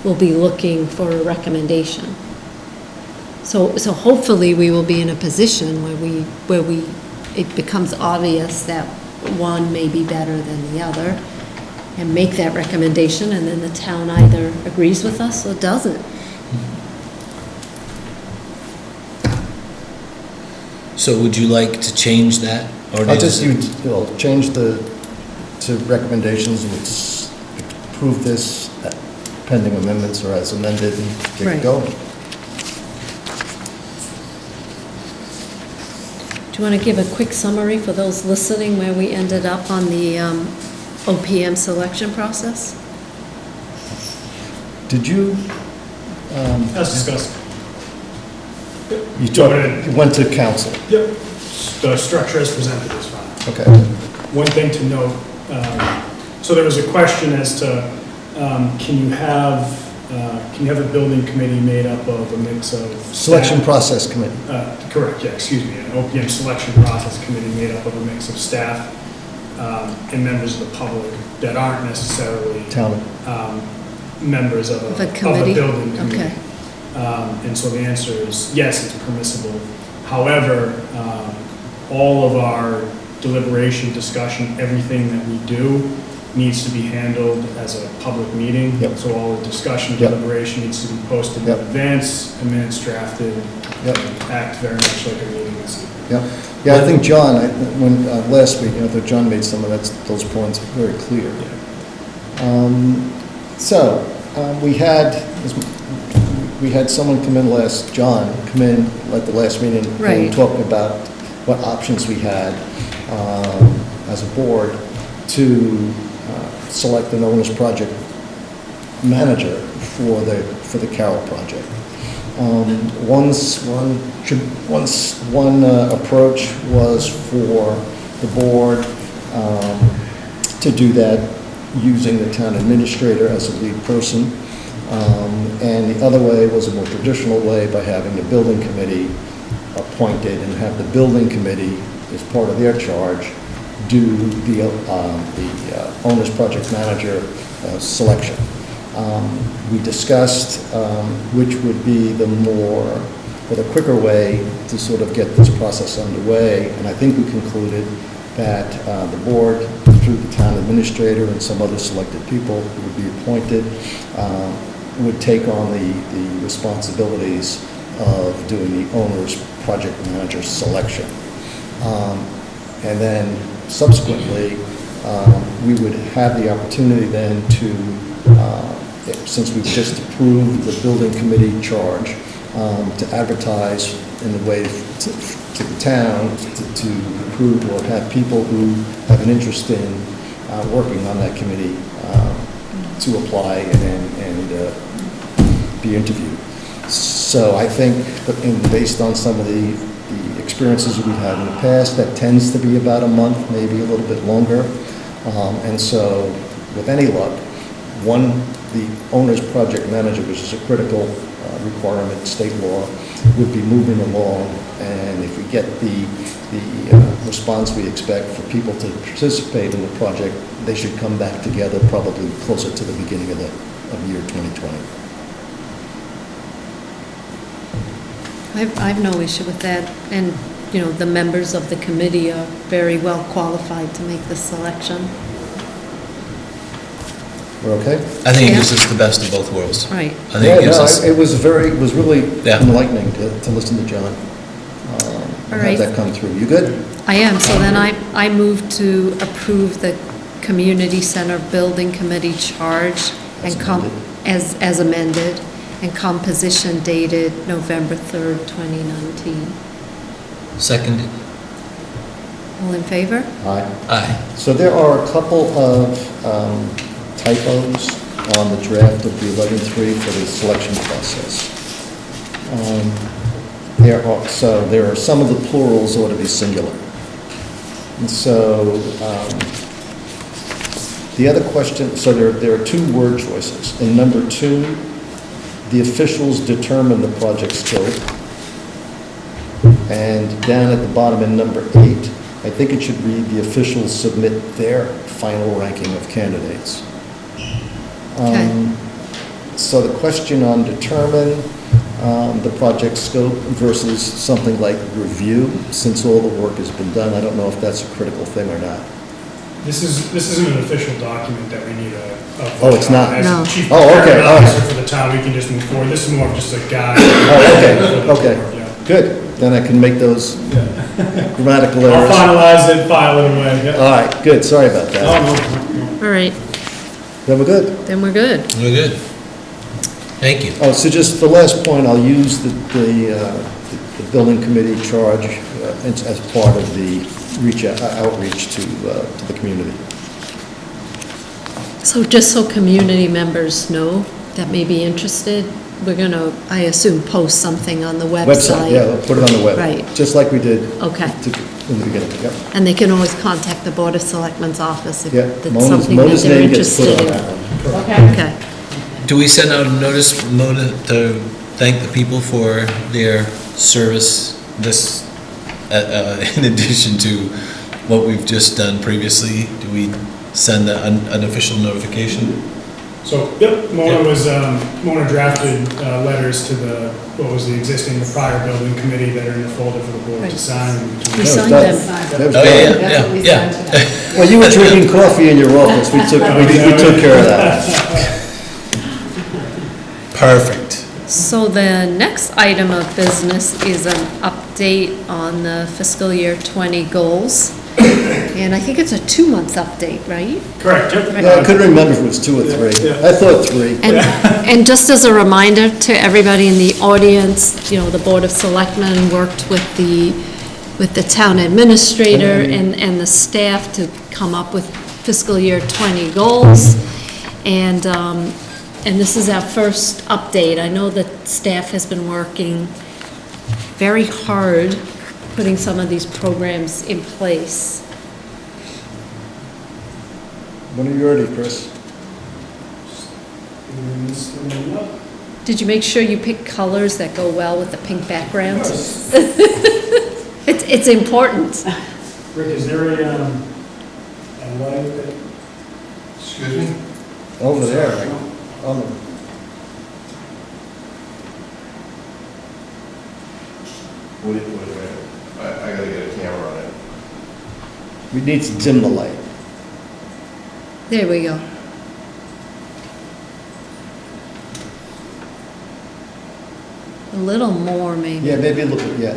will be looking for a recommendation. So hopefully we will be in a position where it becomes obvious that one may be better than the other, and make that recommendation, and then the town either agrees with us or doesn't. So would you like to change that? Or I'll does just, it- change to recommendations, and approve this pending amendments or as amended, and get Right. it going. Do you want to give a quick summary for those listening where we ended up on the OPM selection process? Did you, As discussed. you went to council? Yep. The structure as presented is fine. Okay. One thing to note, so there was a question as to, can you have a building committee made up of a mix of Selection staff? process committee. Correct, yeah, excuse me, an OPM selection process committee made up of a mix of staff and members of the public that aren't necessarily Town. members of Of a a committee? building committee. Okay. And so the answer is, yes, it's permissible. However, all of our deliberation, discussion, everything that we do needs to be handled as a public meeting. Yep. So all the discussion, Yep. deliberation needs to be posted in Yep. advance, and minutes drafted, Yep. and act very much like a meeting this evening. Yeah, yeah, I think John, last week, I thought John made some of those points very clear. So, we had someone come in John come in at the last meeting, Right. and talking about what options we had as a board to select an owner's project manager for the Carroll project. One approach was for the board to do that using the town administrator as a lead person. And the other way was a more traditional way by having the building committee appointed and have the building committee, as part of their charge, do the owner's project manager selection. We discussed which would be the quicker way to sort of get this process underway, and I think we concluded that the board, through the town administrator and some other selected people who would be appointed, would take on the responsibilities of doing the owner's project manager selection. And then subsequently, we would have the opportunity then to, since we've just approved the building committee charge, to advertise in the way to the town to approve or have people who have an interest in working on that committee to apply and be interviewed. So I think, based on some of the experiences we've had in the past, that tends to be about a month, maybe a little bit longer. And so, with any luck, the owner's project manager, which is a critical requirement, state law, would be moving along. And if we get the response we expect for people to participate in the project, they should come back together probably closer to the beginning of year 2020. I've no issue with that, and, the members of the committee are very well qualified to make this selection. We're okay? I think Yeah. this is the best of both worlds. Right. I think it gives us, It was really Yeah. enlightening to listen to John. and right. have that come through. You good? I am, so then I move to approve the Community Center Building Committee charge and as amended, and composition dated November 3rd, 2019. Seconded. All in favor? Aye. Aye. So there are a couple of typos on the draft of the 11.3 for the selection process. There are some of the plurals ought to be singular. And so the other question, so there are two word choices. In number 2, the officials determine the project scope. And down at the bottom in number 8, I think it should read, the officials submit their final ranking of candidates. Okay. So the question on determine the project scope versus something like review, since all the work has been done, I don't know if that's a critical thing or not. This isn't an official document that we need a Oh, it's not? As No. the chief Oh, okay, procurement all right. officer for the town, we can just move forward. This is more of just a guide. Oh, okay, Yeah. okay, good. Then I can make those grammatical I'll errors. finalize it, file it away. Yeah. All right, good, sorry about that. No. All right, Then we're good. then we're good. We're good. Thank you. Oh, so just the last point, I'll use the building committee charge as part of the outreach to the community. So just so community members know that may be interested, we're gonna, I assume, post something on the website. Yeah, we'll put it on the web. Right. Just like we did Okay. in the beginning, yep. And they can always contact the Board of Selectmen's office if Yeah, it's something that Mona's they're name gets put interested on in. that one. Okay. Do we send out a notice, Mona, to thank the people for their service this, in addition to what we've just done previously? Do we send an official notification? So, yep, Mona drafted letters to the prior building committee that are in the folder for the board Right. to sign. We That was signed done. them. That was Oh, done. That's what we yeah. signed tonight. Well, you were drinking coffee in your office, we took care of that. Perfect. So the next item of business is an update on the fiscal year 20 goals. And I think it's a 2-month update, right? Correct, yep. Yeah, I couldn't remember if it was 2 or 3. I thought 3. And just as a reminder to everybody in the audience, the Board of Selectmen worked with the town administrator and the staff to come up with fiscal year 20 goals. And this is our first update. I know that staff has been working very hard putting some of these programs in place. When are you ready, Chris? Did you make sure you pick colors that go well with the pink background? It's important. Rick, is there a light that? Excuse me? Over there. Wait a minute. I gotta get a camera on it. We need to dim the light. There we go. A little more, maybe. Yeah, maybe a little bit, yeah.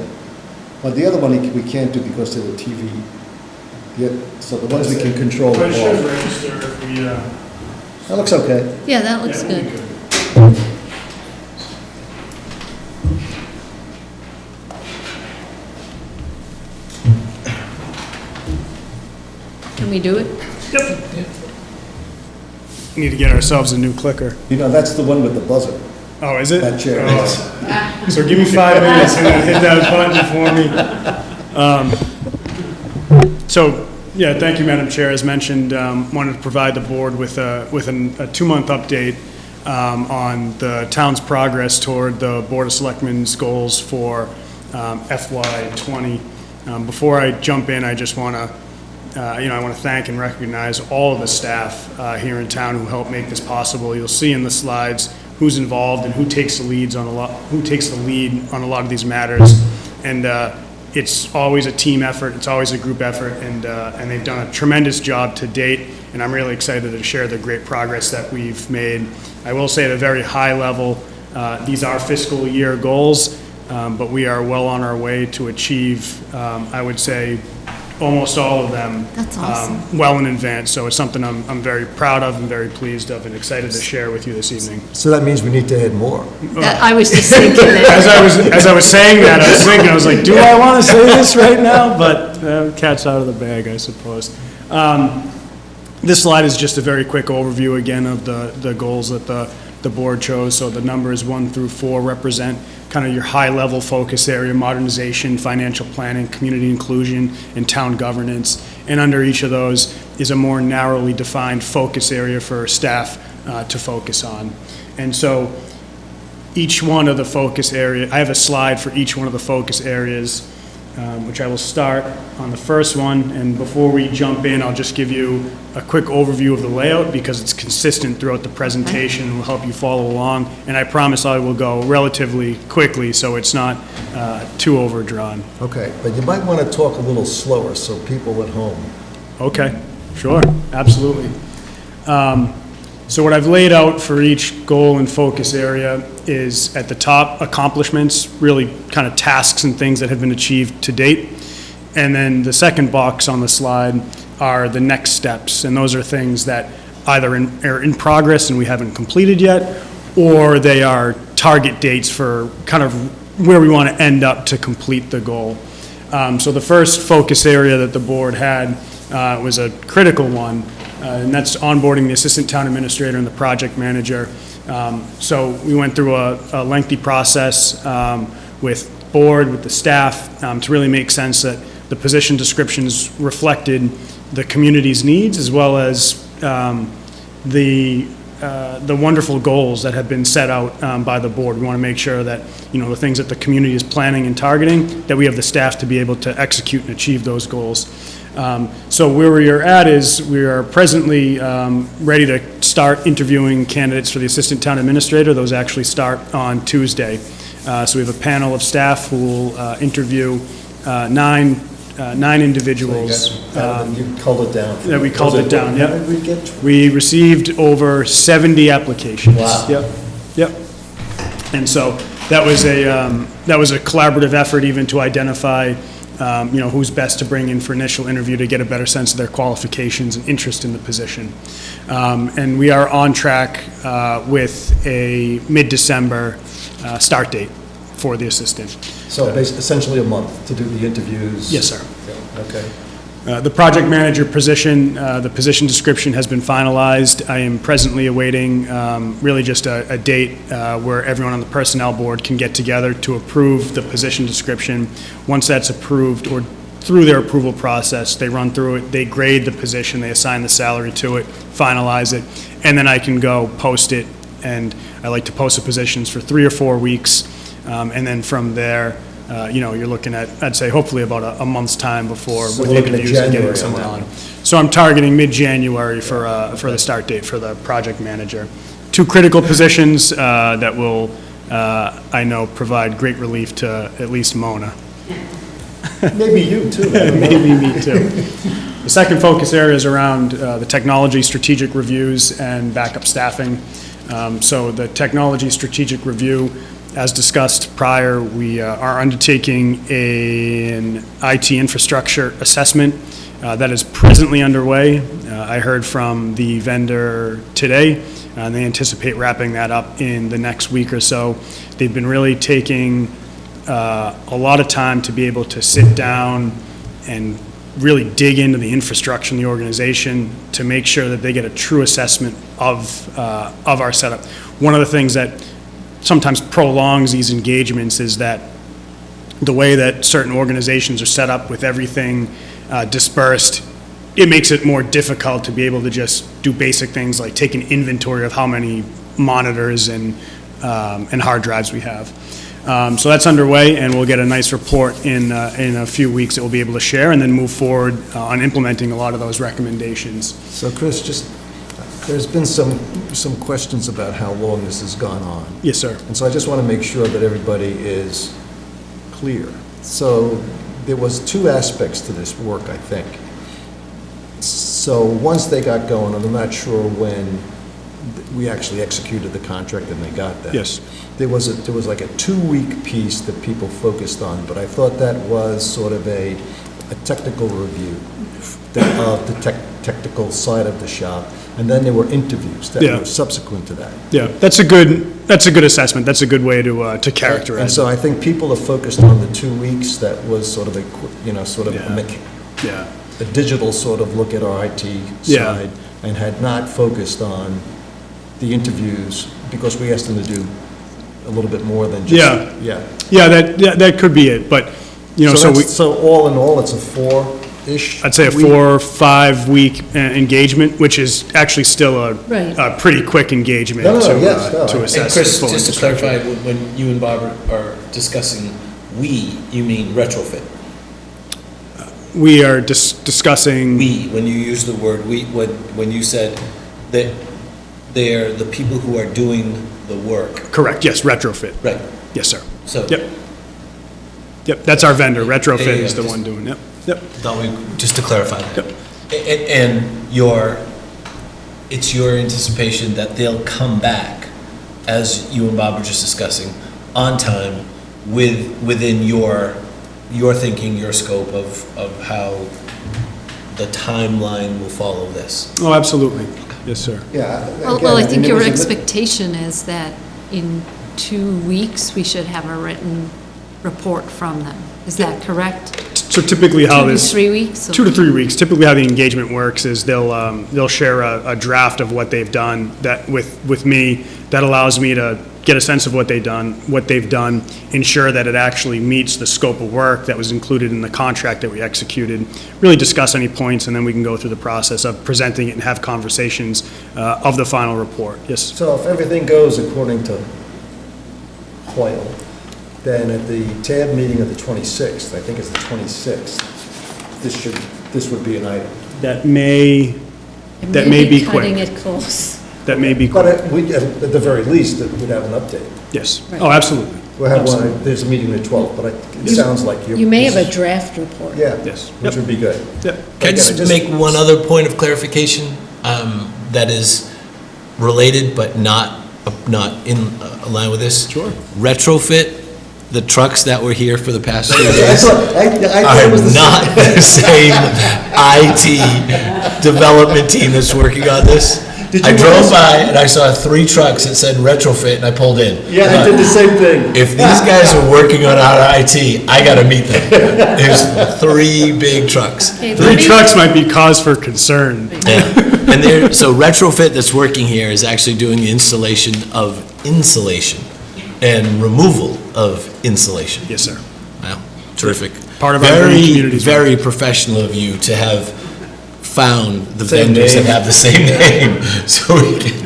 Well, the other one we can't do because of the TV. Yeah, so the ones we can control. But it should are register if we, That looks okay. Yeah, that looks yeah, we'll be good. Can we do it? Yep. Need to get ourselves a new clicker. That's the one with the buzzer. Oh, is it? That chair. Oh. So give me 5 minutes and then hit that button for me. So, yeah, thank you, Madam Chair. As mentioned, wanted to provide the board with a 2-month update on the town's progress toward the Board of Selectmen's goals for FY '20. Before I jump in, I just want to I want to thank and recognize all of the staff here in town who helped make this possible. You'll see in the slides who's involved and who takes the lead on a lot of these matters. And it's always a team effort. It's always a group effort, and they've done a tremendous job to date. And I'm really excited to share the great progress that we've made. I will say at a very high level, these are fiscal year goals. but we are well on our way to achieve, I would say, almost all of them. That's awesome. Well in advance, so it's something I'm very proud of and very pleased of and excited to share with you this evening. So that means we need to add more. I was just thinking that. As I was saying that, I was like, do I want to say this right now? But cat's out of the bag, I suppose. This slide is just a very quick overview again of the goals that the board chose. So the numbers 1 through 4 represent kind of your high-level focus area: modernization, financial planning, community inclusion, and town governance. And under each of those is a more narrowly defined focus area for staff to focus on. And so each one of the focus area, I have a slide for each one of the focus areas, which I will start on the first one. And before we jump in, I'll just give you a quick overview of the layout because it's consistent throughout the presentation and will help you follow along. And I promise I will go relatively quickly so it's not too overdrawn. Okay, but you might want to talk a little slower so people at home. Okay, sure, absolutely. So what I've laid out for each goal and focus area is at the top, accomplishments, really kind of tasks and things that have been achieved to date. And then the second box on the slide are the next steps. And those are things that either are in progress and we haven't completed yet, or they are target dates for kind of where we want to end up to complete the goal. So the first focus area that the board had was a critical one, and that's onboarding the assistant town administrator and the project manager. So we went through a lengthy process with board, with the staff, to really make sense that the position descriptions reflected the community's needs as well as the wonderful goals that have been set out by the board. We want to make sure that, the things that the community is planning and targeting, that we have the staff to be able to execute and achieve those goals. So where we are at is we are presently ready to start interviewing candidates for the assistant town administrator. Those actually start on Tuesday. So we have a panel of staff who will interview nine individuals. You culled it down. Yeah, we culled it down, How yep. did we get? We received over 70 applications. Wow. Yep. And so that was a collaborative effort even to identify who's best to bring in for initial interview to get a better sense of their qualifications and interest in the position. And we are on track with a mid-December start date for the assistant. So essentially a month to do the interviews? Yes, sir. Yeah, okay. The project manager position, the position description has been finalized. I am presently awaiting really just a date where everyone on the personnel board can get together to approve the position description. Once that's approved, or through their approval process, they run through it, they grade the position, they assign the salary to it, finalize it, and then I can go post it. And I like to post the positions for 3 or 4 weeks, and then from there, you're looking at, I'd say, hopefully about a month's time before So with we're looking at interviews and getting January someone on on. So I'm targeting mid-January for the start date for the project manager. 2 critical positions that will, I know, provide great relief to at least Mona. Maybe you too. I don't know. Maybe me too. The second focus area is around the technology strategic reviews and backup staffing. So the technology strategic review, as discussed prior, we are undertaking an IT infrastructure assessment that is presently underway. I heard from the vendor today, and they anticipate wrapping that up in the next week or so. They've been really taking a lot of time to be able to sit down and really dig into the infrastructure in the organization to make sure that they get a true assessment of our setup. One of the things that sometimes prolongs these engagements is that the way that certain organizations are set up with everything dispersed, it makes it more difficult to be able to just do basic things like take an inventory of how many monitors and hard drives we have. So that's underway, and we'll get a nice report in a few weeks that we'll be able to share, and then move forward on implementing a lot of those recommendations. So Chris, there's been some questions about how long this has gone on. Yes, sir. And so I just want to make sure that everybody is clear. So there was 2 aspects to this work, I think. So once they got going, and I'm not sure when we actually executed the contract and they got that. Yes. There was like a 2-week piece that people focused on, but I thought that was sort of a technical review of the technical side of the shop. And then there were interviews that Yeah. were subsequent to that. Yeah, that's a good assessment. That's a good way to characterize And it. so I think people are focused on the 2 weeks. That was sort of a, Yeah. a digital sort of look at our IT Yeah. side, and had not focused on the interviews, because we asked them to do a little bit more than just. Yeah. Yeah. Yeah, that could be it, but, So all in all, it's a 4-ish? I'd say a week? 4 or 5 week engagement, which is actually still Right. a pretty quick engagement No, to yes, no, to I- assess. And Chris, the full just to infrastructure. clarify, when you and Bob are discussing you mean retrofit? We are discussing. When you use the word when you said that they're the people who are doing the work. Correct, yes, retrofit. Right. Yes, sir. So. Yep, that's our vendor. Retrofit Yeah, is the just- one doing it. Yep. Thought we, just to clarify that. Yep. And it's your anticipation that they'll come back, as you and Bob were just discussing, on time within your thinking, your scope of how the timeline will follow this. Oh, absolutely. Yes, sir. Yeah. Well, I again, think it your was a bit- expectation is that in 2 weeks, we should have a written report from them. Is that correct? So typically how 2 to this. 3 weeks? 2 to 3 weeks. Typically how the engagement works is they'll share a draft of what they've done that with me. That allows me to get a sense of what they've done, ensure that it actually meets the scope of work that was included in the contract that we executed, really discuss any points, and then we can go through the process of presenting it and have conversations of the final report. Yes? So if everything goes according to Hoyle, then at the TAB meeting of the 26th, I think it's the 26th, this would be an item. That may It That may be Cutting quick. it close. That may be But quick. at the very least, it would have an update. Yes. Right. Oh, absolutely. We'll have Absolutely. one, there's a meeting the 12th, but it sounds like you. You may have a draft report. Yeah. Yes. Which would be good. Yep. Can I Again, just make one other point of clarification that is related but not in line with this? Sure. Retrofit, the trucks that were here for the past 3 I days thought it was are the not the same IT development team that's working on this. Did I you drove notice- by and I saw 3 trucks that said retrofit and I pulled in. Yeah, I did the same thing. If these guys are working on our IT, I gotta meet them. There's 3 big trucks. Okay, 3 let me- trucks might be cause for concern. Yeah. And there, so retrofit that's working here is actually doing the installation of insulation and removal of insulation. Yes, sir. Wow, terrific. Part of our green communities. Very professional of you to have found the Same vendors that name. have the same name, so we can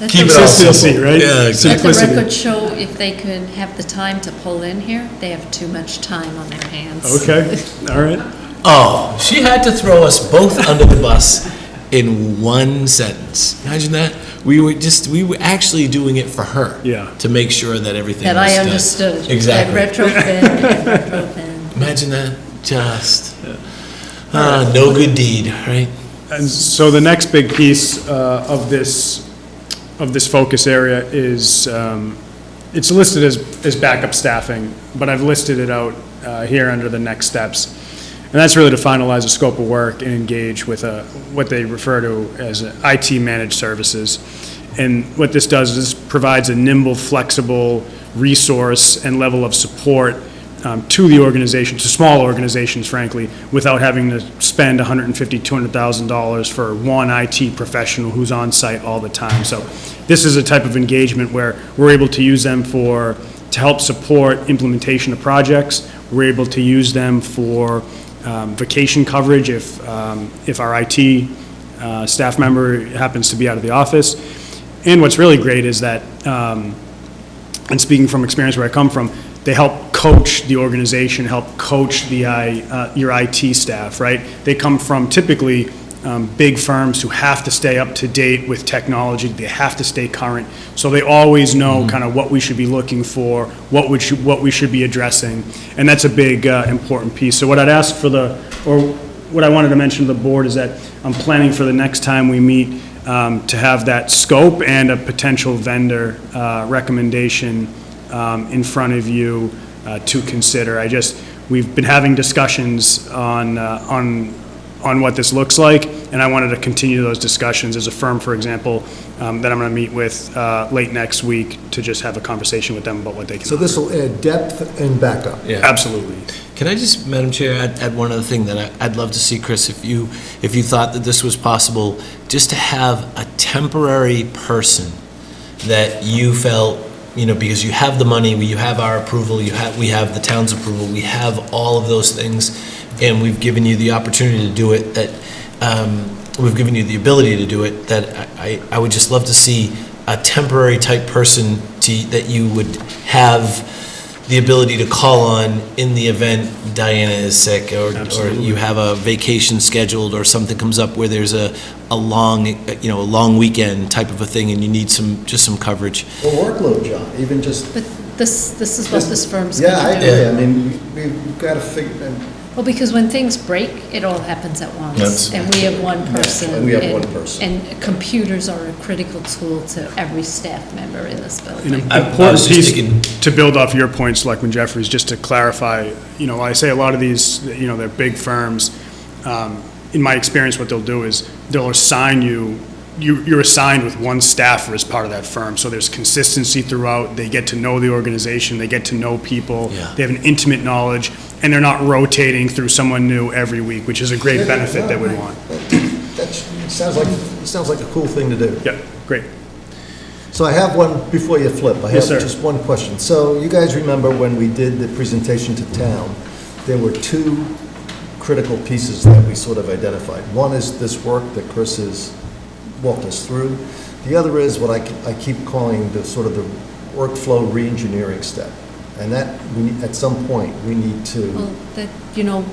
Let keep the- it all Consistency, simple. right? Yeah, Let exactly. the Simplicity. record show if they could have the time to pull in here, they have too much time on their hands. Okay, all right. Oh, she had to throw us both under the bus in one sentence. Imagine that. We were actually doing it for her. Yeah. To make sure that everything That was I done. understood. Exactly. That retrofit. Imagine that. Just no good deed, right? And so the next big piece of this focus area is, it's listed as backup staffing, but I've listed it out here under the next steps. And that's really to finalize the scope of work and engage with what they refer to as IT managed services. And what this does is provides a nimble, flexible resource and level of support to the organization, to small organizations, frankly, without having to spend $150,000, $200,000 for one IT professional who's on site all the time. So this is a type of engagement where we're able to use them to help support implementation of projects. We're able to use them for vacation coverage if our IT staff member happens to be out of the office. And what's really great is that, and speaking from experience where I come from, they help coach the organization, help coach your IT staff, right? They come from typically big firms who have to stay up to date with technology. They have to stay current. So they always know kind of what we should be looking for, what we should be addressing. And that's a big, important piece. So what I'd ask what I wanted to mention to the board is that I'm planning for the next time we meet to have that scope and a potential vendor recommendation in front of you to consider. We've been having discussions on what this looks like, and I wanted to continue those discussions. There's a firm, for example, that I'm going to meet with late next week to just have a conversation with them about what they can So this will add depth and backup. Yeah. Absolutely. Can I just, Madam Chair, add one other thing that I'd love to see, Chris, if you thought that this was possible, just to have a temporary person that you felt, because you have the money, you have our approval, we have the town's approval, we have all of those things, and we've given you the opportunity to do it, that we've given you the ability to do it, that I would just love to see a temporary type person that you would have the ability to call on in the event Diana is sick, or you have a vacation scheduled, or something comes up where there's a long weekend type of a thing, and you need just some coverage. Or workload, John, even just. But this is what this firm's Yeah, I going to do. agree. I mean, we've got to figure, Well, because when things break, it all happens at once. Yes. And we have one person. and we have one person. And computers are a critical tool to every staff member in this An building. I important was just piece, thinking- to build off your point, Selectman Jeffries, just to clarify, I say a lot of these, they're big firms. In my experience, what they'll do is they'll assign you're assigned with one staffer as part of that firm. So there's consistency throughout. They get to know the organization. They get to know people. Yeah. They have an intimate knowledge, and they're not rotating through someone new every week, which is a great benefit that we want. That sounds like a cool thing to do. Yeah, great. So I have one, before you flip, I have Yes, sir. just one question. So you guys remember when we did the presentation to town, there were two critical pieces that we sort of identified. One is this work that Chris has walked us through. The other is what I keep calling the sort of the workflow re-engineering step. And that, at some point, we need to. Well,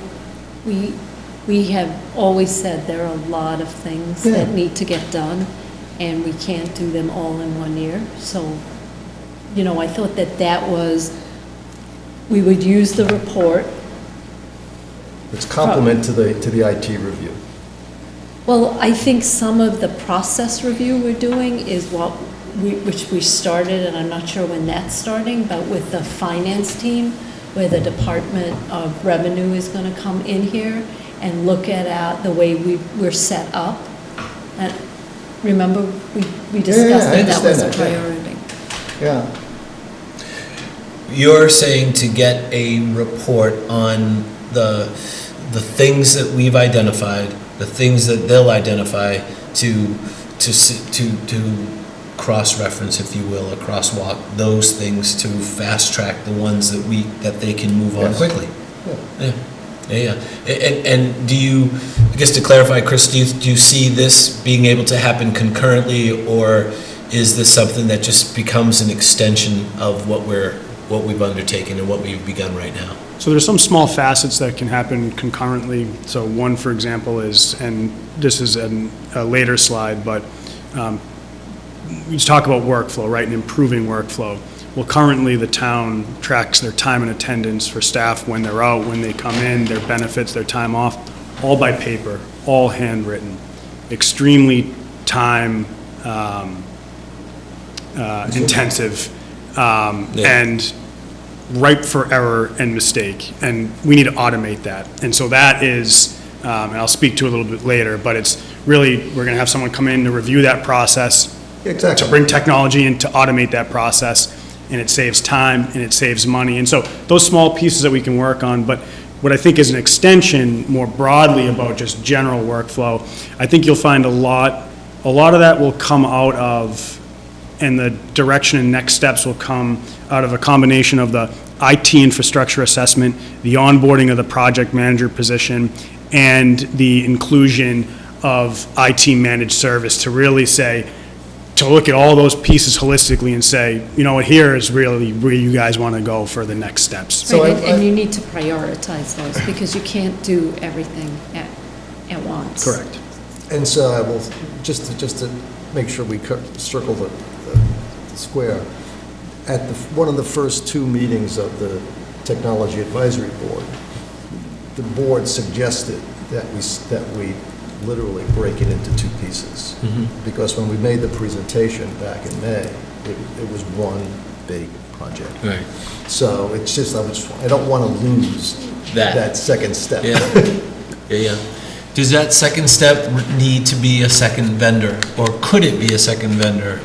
we have always said there are a lot of things that need to get done, and we can't do them all in 1 year. So, I thought that was, we would use the report. It's complement to the IT review. Well, I think some of the process review we're doing is which we started, and I'm not sure when that's starting, but with the finance team, where the Department of Revenue is going to come in here and look at the way we're set up. And remember, we discussed that was a priority. Yeah. You're saying to get a report on the things that we've identified, the things that they'll identify, to cross-reference, if you will, or crosswalk those things to fast-track the ones that they can move on quickly. Yeah. And do you, I guess to clarify, Chris, do you see this being able to happen concurrently, or is this something that just becomes an extension of what we've undertaken and what we've begun right now? So there's some small facets that can happen concurrently. So one, for example, is, and this is a later slide, but we talk about workflow, right, and improving workflow. Well, currently the town tracks their time and attendance for staff when they're out, when they come in, their benefits, their time off, all by paper, all handwritten, extremely time intensive, and ripe for error and mistake, and we need to automate that. And so that is, and I'll speak to it a little bit later, but it's really, we're going to have someone come in to review that process, Exactly. to bring technology in to automate that process, and it saves time and it saves money. And so those small pieces that we can work on, but what I think is an extension more broadly about just general workflow, I think you'll find a lot of that will come out of, and the direction and next steps will come out of a combination of the IT infrastructure assessment, the onboarding of the project manager position, and the inclusion of IT managed service to really say, to look at all those pieces holistically and say, here is really where you guys want to go for the next steps. So Right, and you need to prioritize those, because you can't do everything at once. Correct. And so I will, just to make sure we circle the square, at one of the first two meetings of the Technology Advisory Board, the board suggested that we literally break it into two pieces. Because when we made the presentation back in May, it was one big project. Right. So it's just, I don't want to lose that second step. Yeah. Does that second step need to be a second vendor, or could it be a second vendor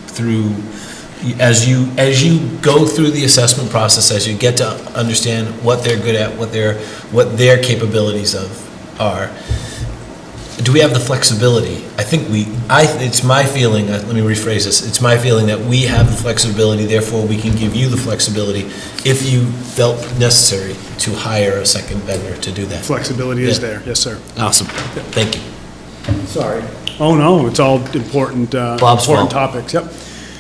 through, as you go through the assessment process, as you get to understand what they're good at, what their capabilities are? Do we have the flexibility? I think it's my feeling, let me rephrase this, it's my feeling that we have the flexibility, therefore we can give you the flexibility if you felt necessary to hire a second vendor to do that. Flexibility is there, yes, sir. Awesome, thank you. Sorry. Oh, no, it's all important, Bob's important fault. topics, yep.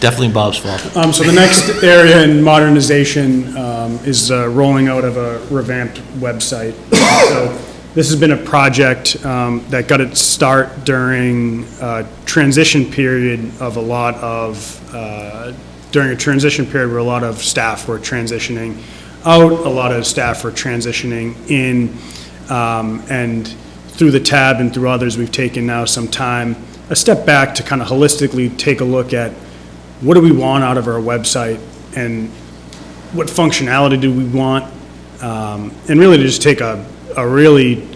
Definitely Bob's fault. So the next area in modernization is rolling out of a revamped website. So this has been a project that got its start during a transition period of during a transition period where a lot of staff were transitioning out, a lot of staff were transitioning in, and through the tab and through others, we've taken now some time, a step back to kind of holistically take a look at what do we want out of our website and what functionality do we want, and really to just take a really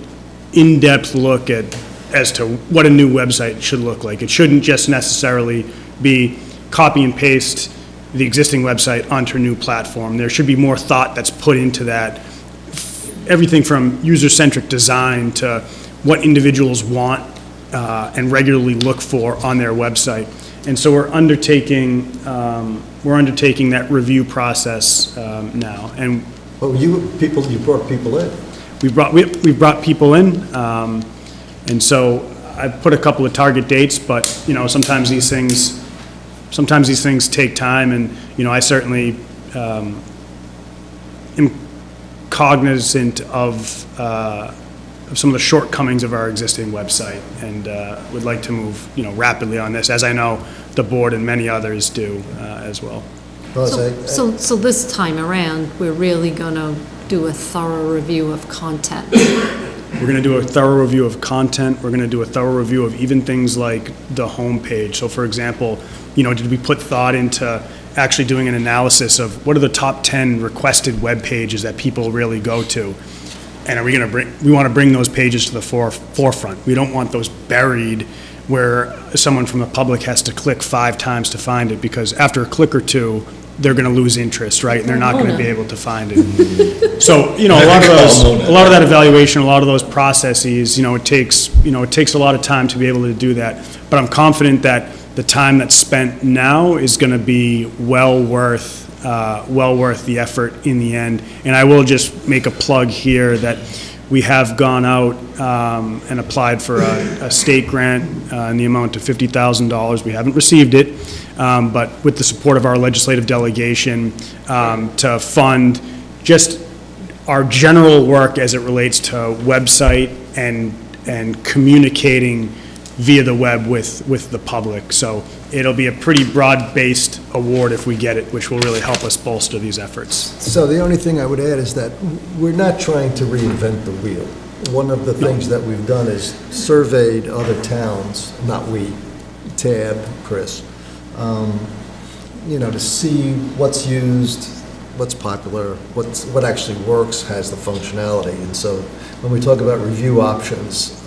in-depth look as to what a new website should look like. It shouldn't just necessarily be copy and paste the existing website onto a new platform. There should be more thought that's put into that. Everything from user-centric design to what individuals want and regularly look for on their website. And so we're undertaking that review process now. And Well, you brought people in. we've brought people in, and so I've put a couple of target dates. But sometimes these things take time, and I certainly am cognizant of some of the shortcomings of our existing website, and would like to move rapidly on this, as I know the board and many others do as well. So this time around, we're really going to do a thorough review of content. We're going to do a thorough review of content. We're going to do a thorough review of even things like the homepage. So for example, did we put thought into actually doing an analysis of what are the top 10 requested web pages that people really go to? And are we want to bring those pages to the forefront. We don't want those buried where someone from the public has to click 5 times to find it, because after a click or two, they're going to lose interest, right? And they're not going to be able to find it. So, a lot of that evaluation, a lot of those processes, it takes a lot of time to be able to do that. But I'm confident that the time that's spent now is going to be well worth the effort in the end. And I will just make a plug here that we have gone out and applied for a state grant in the amount of $50,000. We haven't received it, but with the support of our legislative delegation to fund just our general work as it relates to website and communicating via the web with the public. So it'll be a pretty broad-based award if we get it, which will really help us bolster these efforts. So the only thing I would add is that we're not trying to reinvent the wheel. One of the things that we've done is surveyed other towns, not we, Tab, Chris, to see what's used, what's popular, what actually works, has the functionality. And so when we talk about review options,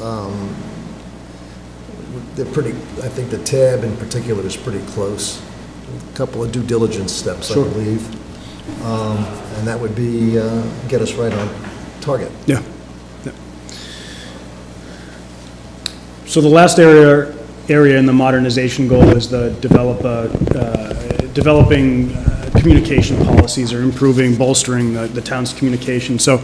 they're pretty, I think the tab in particular is pretty close. A couple of due diligence steps, I believe. And that would be, get us right on target. Yeah. So the last area in the modernization goal is the developing communication policies, or improving, bolstering the town's communication. So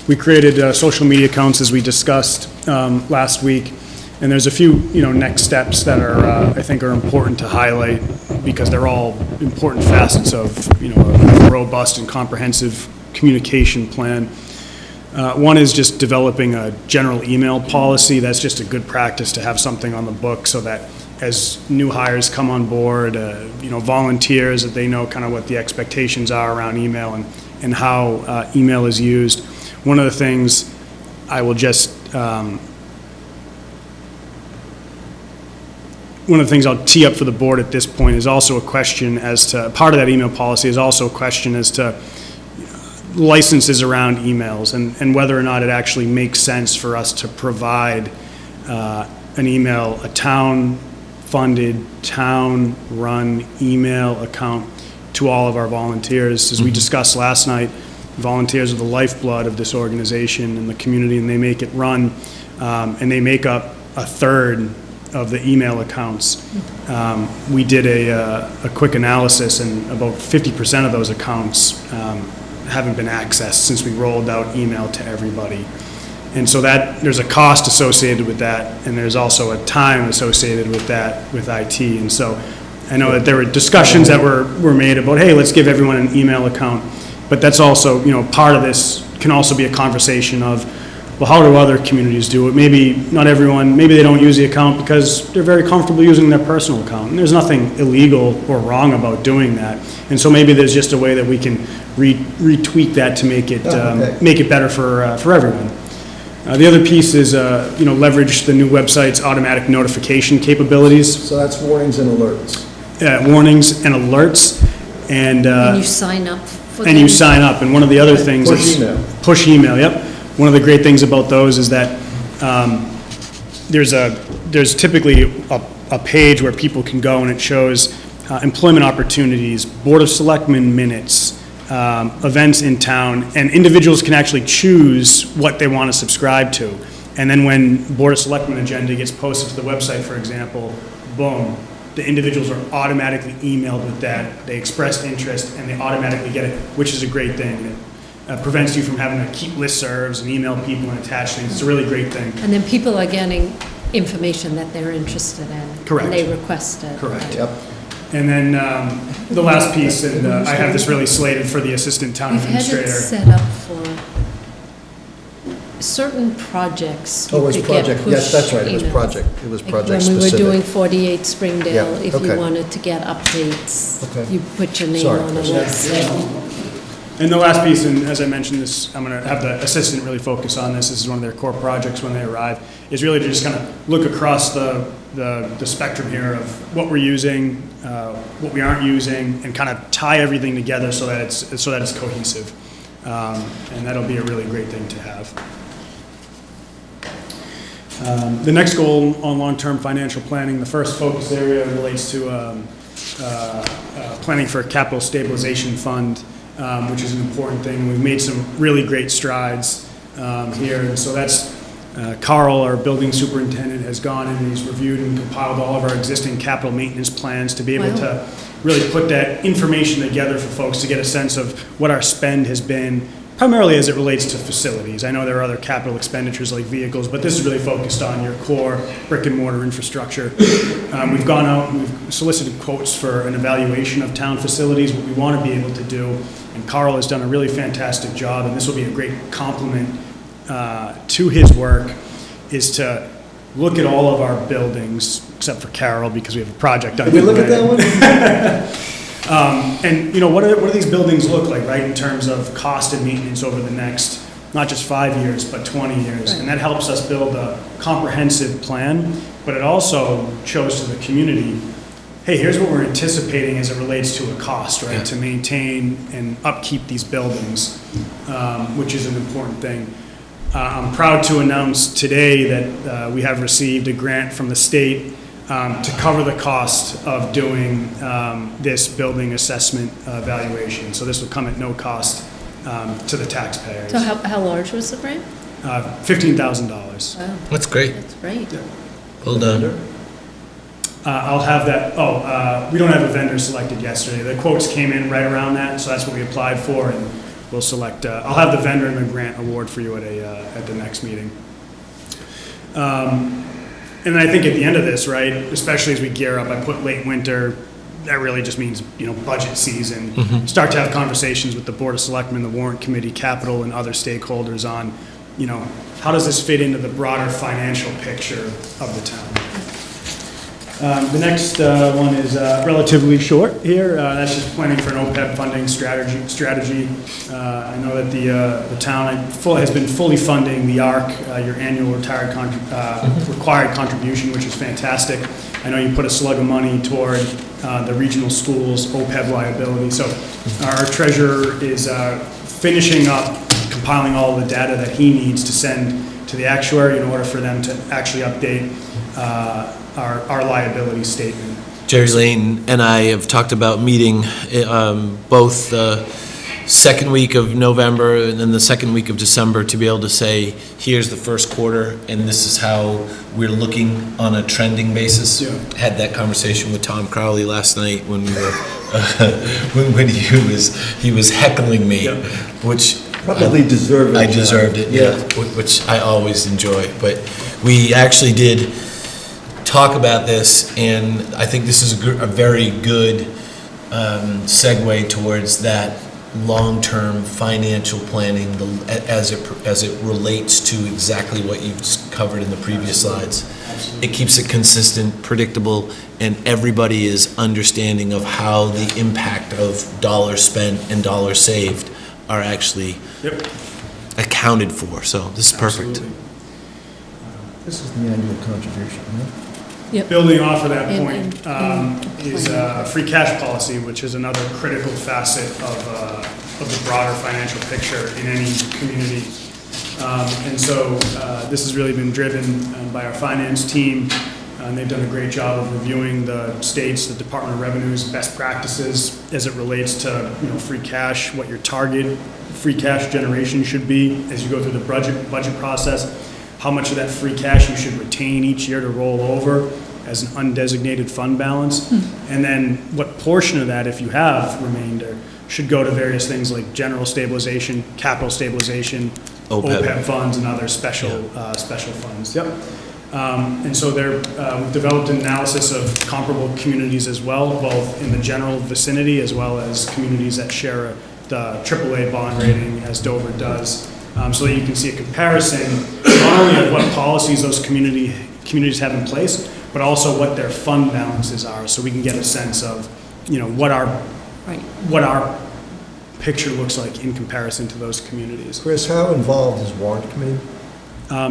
we created social media accounts, as we discussed last week. And there's a few, next steps that are, I think, are important to highlight, because they're all important facets of, a robust and comprehensive communication plan. One is just developing a general email policy. That's just a good practice to have something on the book, so that as new hires come on board, volunteers, that they know kind of what the expectations are around email and how email is used. One of the things I will just one of the things I'll tee up for the board at this point is also a question as to, part of that email policy is also a question as to licenses around emails and whether or not it actually makes sense for us to provide an email, a town-funded, town-run email account to all of our volunteers. As we discussed last night, volunteers are the lifeblood of this organization and the community, and they make it run, and they make up a third of the email accounts. We did a quick analysis, and about 50% of those accounts haven't been accessed since we rolled out email to everybody. And so that, there's a cost associated with that, and there's also a time associated with that with IT. And so I know that there were discussions that were made about, hey, let's give everyone an email account. But that's also, part of this can also be a conversation of, well, how do other communities do it? Maybe not everyone, maybe they don't use the account because they're very comfortable using their personal account. And there's nothing illegal or wrong about doing that. And so maybe there's just a way that we can retweak that to make it better for everyone. The other piece is, leverage the new website's automatic notification capabilities. So that's warnings and alerts. Warnings and alerts. And you sign up for them? And you sign up. And one of the other things Push is... email. Push email, yep. One of the great things about those is that there's typically a page where people can go and it shows employment opportunities, Board of Selectmen minutes, events in town, and individuals can actually choose what they want to subscribe to. And then when Board of Selectmen agenda gets posted to the website, for example, boom, the individuals are automatically emailed with that. They expressed interest and they automatically get it, which is a great thing. It prevents you from having to keep listservs and email people and attach things. It's a really great thing. And then people are getting information that they're interested in. Correct. And they request it. Correct. Yep. And then the last piece, and I have this really slated for the assistant town We've had administrator. it set up for certain projects. Oh, it was you could get project, yes, that's right, it was push emails. project, it was Like project when we were specific. doing 48 Springdale, Yeah, if okay. you wanted to get updates, Okay. you put your name Sorry, on a Chris. list. And the last piece, and as I mentioned this, I'm going to have the assistant really focus on this. This is one of their core projects when they arrive, is really to just kind of look across the spectrum here of what we're using, what we aren't using, and kind of tie everything together so that it's cohesive. And that'll be a really great thing to have. The next goal on long-term financial planning, the first focus area relates to planning for a capital stabilization fund, which is an important thing. We've made some really great strides here, and so that's Carl, our building superintendent, has gone in and he's reviewed and compiled all of our existing capital maintenance plans to be able to really put that information together for folks to get a sense of what our spend has been, primarily as it relates to facilities. I know there are other capital expenditures like vehicles, but this is really focused on your core brick and mortar infrastructure. We've gone out and we've solicited quotes for an evaluation of town facilities, what we want to be able to do, and Carl has done a really fantastic job, and this will be a great complement to his work, is to look at all of our buildings, except for Carol, because we have a project on. Did we look at that one? And what do these buildings look like, right, in terms of cost and maintenance over the next, not just 5 years, but 20 years. And that helps us build a comprehensive plan, but it also shows to the community, hey, here's what we're anticipating as it relates to a cost, right, to maintain and upkeep these buildings, which is an important thing. I'm proud to announce today that we have received a grant from the state to cover the cost of doing this building assessment evaluation. So this will come at no cost to the taxpayers. So how large was the grant? $15,000. Wow, That's great. that's great. Well done. I'll have that, we don't have a vendor selected yesterday. The quotes came in right around that, so that's what we applied for, and we'll select, I'll have the vendor and the grant award for you at the next meeting. And then I think at the end of this, right, especially as we gear up, I put late winter, that really just means, budget season. Start to have conversations with the Board of Selectmen, the Warrant Committee, Capital, and other stakeholders on, how does this fit into the broader financial picture of the town? The next one is relatively short here. That's just planning for an OPEB funding strategy. I know that the town has been fully funding the ARC, your annual required contribution, which is fantastic. I know you put a slug of money toward the regional schools OPEB liability. So our treasurer is finishing up compiling all the data that he needs to send to the actuary in order for them to actually update our liability statement. Jerry Lane and I have talked about meeting both the second week of November and then the second week of December to be able to say, here's the first quarter, and this is how we're looking on a trending basis. Yeah. Had that conversation with Tom Crowley last night when we were when he was heckling me, Yeah. which Probably deserved it. I deserved it, yeah, which I always enjoy. But we actually did talk about this, and I think this is a very good segue towards that long-term financial planning as it relates to exactly what you've covered in the previous slides. Absolutely. It keeps it consistent, predictable, and everybody is understanding of how the impact of dollars spent and dollars saved are actually accounted for. So this is perfect. Absolutely. This is the annual contribution, right? Yep. Building off of that And- point and is free cash policy, which is another critical facet of the broader financial picture in any community. And so this has really been driven by our finance team, and they've done a great job of reviewing the state's, the Department of Revenue's best practices as it relates to free cash, what your target free cash generation should be as you go through the budget process, how much of that free cash you should retain each year to roll over as an undesignated fund balance, and then what portion of that, if you have remainder, should go to various things like general stabilization, capital stabilization, OPEB funds, and other special funds. Yep. And so we've developed an analysis of comparable communities as well, both in the general vicinity as well as communities that share the AAA bond rating as Dover does, so that you can see a comparison not only of what policies those communities have in place, but also what their fund balances are, so we can get a sense of what our picture looks like in comparison to those communities. Chris, how involved is warrant committee?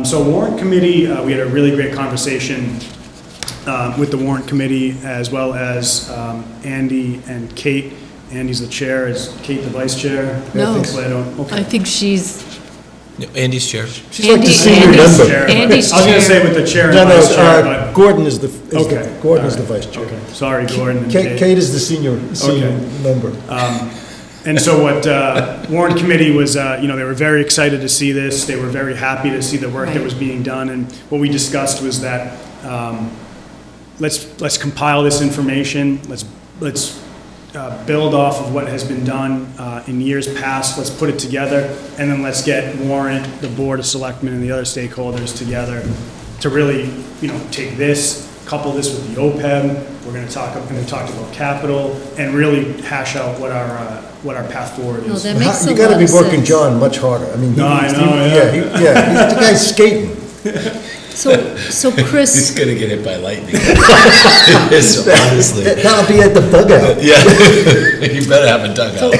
So warrant committee, we had a really great conversation with the warrant committee, as well as Andy and Kate. Andy's the chair. Is Kate the vice chair? No. Okay. I think she's Andy's chair. She's like the senior member. Andy's I was going to chair. say with the chair and vice chair, but Gordon is the vice chair. okay. Sorry, Gordon and Kate is the senior member. And so what warrant committee was, they were very excited to see this. They were very happy to see the work that was being done. And what we discussed was that let's compile this information. Let's build off of what has been done in years past. Let's put it together, and then let's get warrant, the Board of Selectmen, and the other stakeholders together to really, take this, couple this with the OPEB. We're going to talk about capital and really hash out what our path forward No, is. that makes You a got to lot be of working sense. John much harder. I mean, No, I know, the guy's skating. So Chris, He's gonna get hit by lightning. Honestly. That'll be at the dugout. Yeah. You better have a dugout.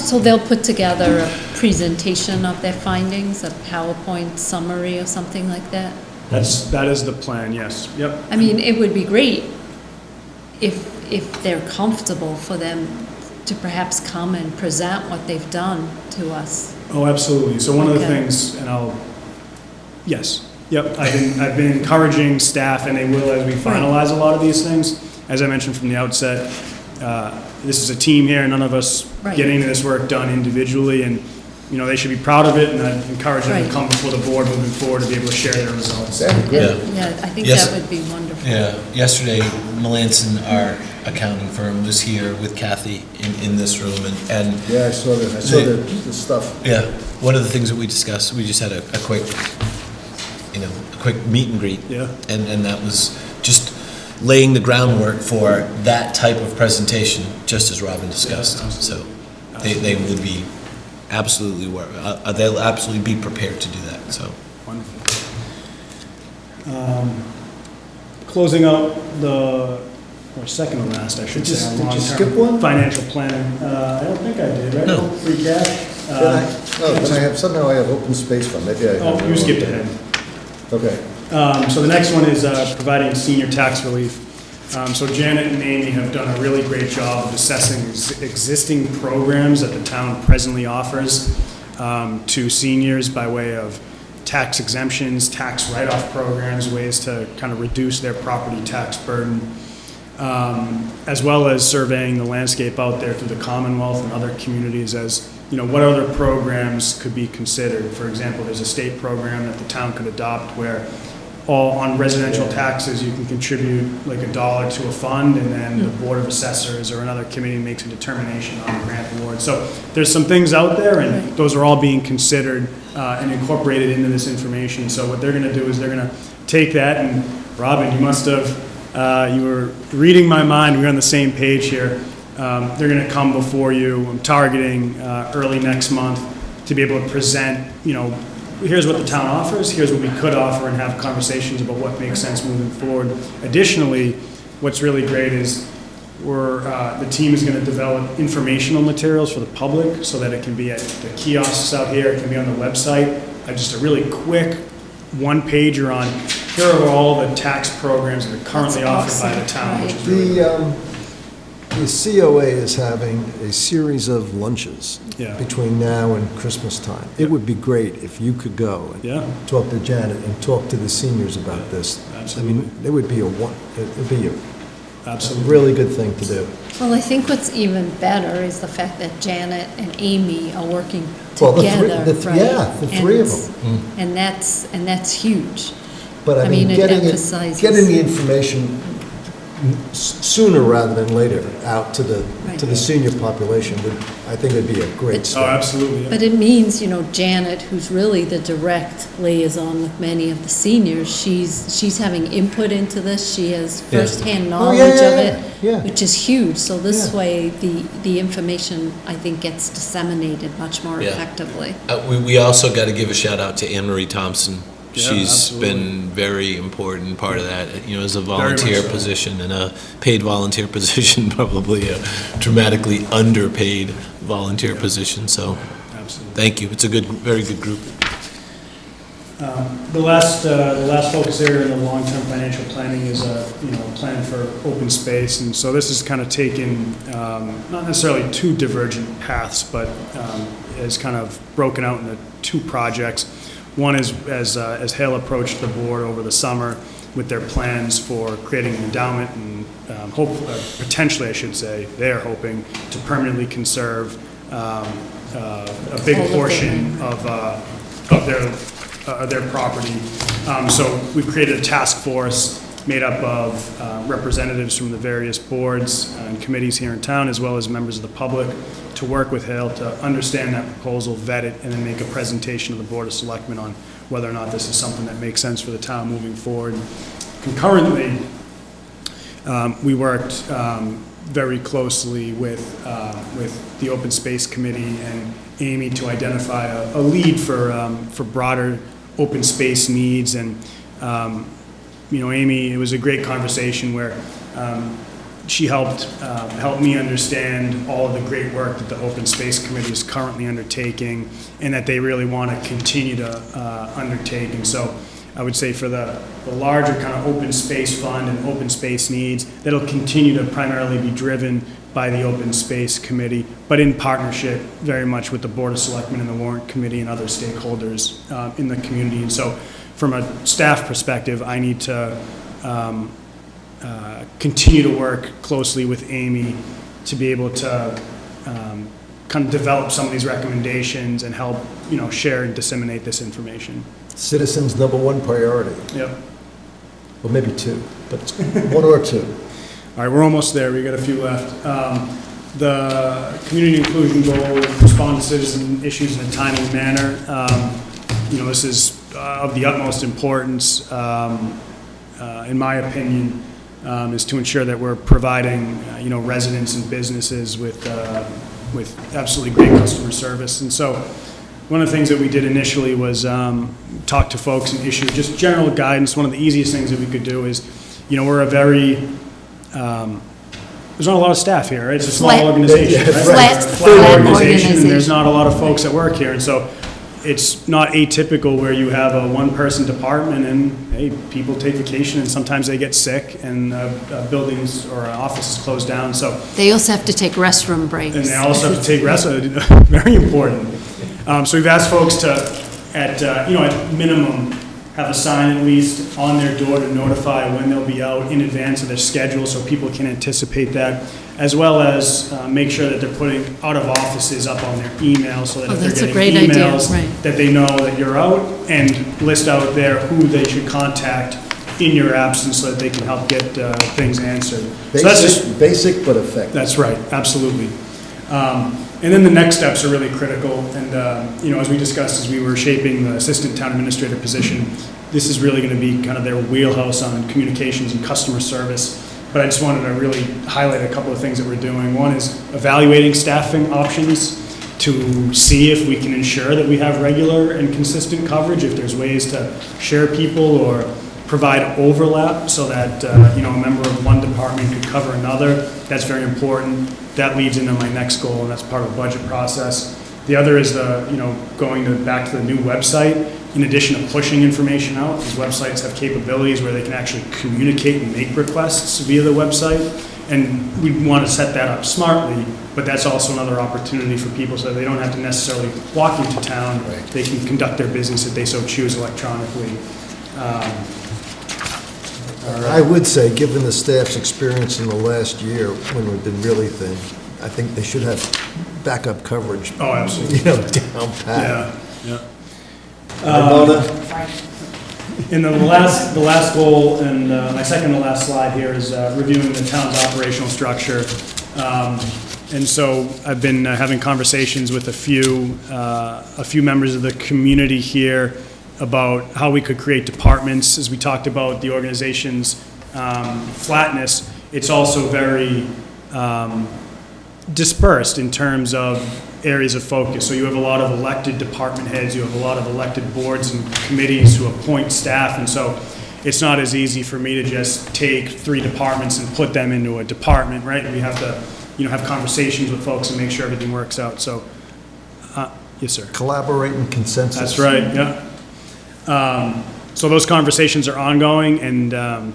so they'll put together a presentation of their findings, a PowerPoint summary or something like that? That is the plan, yes. Yep. I mean, it would be great if they're comfortable for them to perhaps come and present what they've done to us. Oh, absolutely. So one of the Okay. things, yes, yep, I've been encouraging staff, and they will as we finalize a lot of these things. As I mentioned from the outset, this is a team here, none of us Right. getting this work done individually, and, they should be proud of it, and I encourage them to Right. come before the board moving forward to be able to share their results. That'd be great. Yeah, I think Yes. that would be wonderful. Yeah, yesterday, Melanson, our accounting firm, was here with Kathy in this room, and Yeah, I saw that. I saw the stuff. yeah, one of the things that we discussed, we just had a quick, a quick meet and greet. Yeah. And that was just laying the groundwork for that type of presentation, just as Robin discussed. Yeah, So they would be absolutely, they'll absolutely be prepared to do that, so. Wonderful. closing out or second to last, I should Did you- say, on did you long-term skip one? financial planning. I don't think I did, right? No. Free cash. Somehow I have open space fund, maybe I have. Oh, you skipped ahead. Okay. So the next one is providing senior tax relief. So Janet and Amy have done a really great job of assessing existing programs that the town presently offers to seniors by way of tax exemptions, tax write-off programs, ways to kind of reduce their property tax burden, as well as surveying the landscape out there through the Commonwealth and other communities as, what other programs could be considered. For example, there's a state program that the town could adopt where on residential taxes, you can contribute like $1 to a fund, and then the Board of Assessors or another committee makes a determination on the grant award. So there's some things out there, and those are all being considered and incorporated into this information. So what they're going to do is they're going to take that, and Robin, you must have, you were reading my mind, we're on the same page here. They're going to come before you. I'm targeting early next month to be able to present, here's what the town offers, here's what we could offer, and have conversations about what makes sense moving forward. Additionally, what's really great is the team is going to develop informational materials for the public so that it can be at the kiosks out here, it can be on the website. Just a really quick one-pager on, here are all the tax programs that are currently offered by the town, which is really The COA is having a series of lunches Yeah. between now and Christmas time. It would be great if you could go and Yeah. talk to Janet and talk to the seniors about this. Absolutely. I mean, it would be a Absolutely. really good thing to do. Well, I think what's even better is the fact that Janet and Amy are working Well, together, right? yeah, the three of them. And that's huge. But I mean, it getting emphasizes. getting the information sooner rather than later out to the senior population would, I think, would be a great Oh, start. absolutely. Yeah. But it means, Janet, who's really the direct liaison with many of the seniors, she's having input into this. She has firsthand knowledge of it, yeah. which is huge. So this Yeah. way, the information, I think, gets disseminated much more Yeah. effectively. We also got to give a shout out to Anne Marie Thompson. Yeah, She's absolutely. been very important part of that, as a much volunteer so. position and a paid volunteer position, probably a dramatically underpaid volunteer position. So Absolutely. thank you. It's a very good group. The last focus area in the long-term financial planning is a plan for open space, and so this is kind of taken not necessarily two divergent paths, but is kind of broken out into two projects. One is as Hale approached the board over the summer with their plans for creating an endowment, and potentially, I should say, they are hoping to permanently conserve a big portion of their property. So we've created a task force made up of representatives from the various boards and committees here in town, as well as members of the public, to work with Hale to understand that proposal, vet it, and then make a presentation to the Board of Selectmen on whether or not this is something that makes sense for the town moving forward. Concurrently, we worked very closely with the Open Space Committee and Amy to identify a lead for broader open space needs. And Amy, it was a great conversation where she helped me understand all of the great work that the Open Space Committee is currently undertaking, and that they really want to continue to undertake. And so I would say for the larger kind of open space fund and open space needs, that'll continue to primarily be driven by the Open Space Committee, but in partnership very much with the Board of Selectmen and the Warrant Committee and other stakeholders in the community. And so from a staff perspective, I need to continue to work closely with Amy to be able to kind of develop some of these recommendations and help, share and disseminate this information. Citizens' number one priority, Yep. or maybe two, but one or two. All right, we're almost there. We got a few left. The community inclusion goal, respond to citizen issues in a timely manner. This is of the utmost importance, in my opinion, is to ensure that we're providing, residents and businesses with absolutely great customer service. And so one of the things that we did initially was talk to folks and issue just general guidance. One of the easiest things that we could do is you know, we're a very, there's not a lot of staff here, right? It's a small Flat- organization, right? flat- We're a flat organization, and there's organization. not a lot of folks that work here, and so it's not atypical where you have a one-person department and, hey, people take vacation and sometimes they get sick and buildings or an office is closed down, so. They also have to take restroom breaks. And they also have to take rest, very important. So we've asked folks to, at minimum, have a sign at least on their door to notify when they'll be out in advance of their schedule so people can anticipate that, as well as make sure that they're putting out of offices up on their email so that Oh, if that's a they're great getting idea, emails, right. that they know that you're out and list out there who they should contact in your absence so that they can help get things answered. So that's just Basic but effective. that's right, absolutely. And then the next steps are really critical, and, as we discussed as we were shaping the assistant town administrator position, this is really going to be kind of their wheelhouse on communications and customer service. But I just wanted to really highlight a couple of things that we're doing. One is evaluating staffing options to see if we can ensure that we have regular and consistent coverage, if there's ways to share people or provide overlap so that, a member of one department could cover another. That's very important. That leads into my next goal, and that's part of the budget process. The other is back to the new website. In addition to pushing information out, these websites have capabilities where they can actually communicate and make requests via the website. And we want to set that up smartly, but that's also another opportunity for people so they don't have to necessarily walk into town. Right. They can conduct their business if they so choose electronically. I would say, given the staff's experience in the last year, when we've been really thin, I think they should have backup coverage. Oh, absolutely. Down pat. Yeah. Mona? And then the last goal, and my second to last slide here is reviewing the town's operational structure. And so I've been having conversations with a few members of the community here about how we could create departments. As we talked about the organization's flatness, it's also very dispersed in terms of areas of focus. So you have a lot of elected department heads, you have a lot of elected boards and committees who appoint staff, and so it's not as easy for me to just take 3 departments and put them into a department, right? We have to, have conversations with folks and make sure everything works out, so, yes, sir. Collaborate and consensus. That's right, yeah. So those conversations are ongoing, and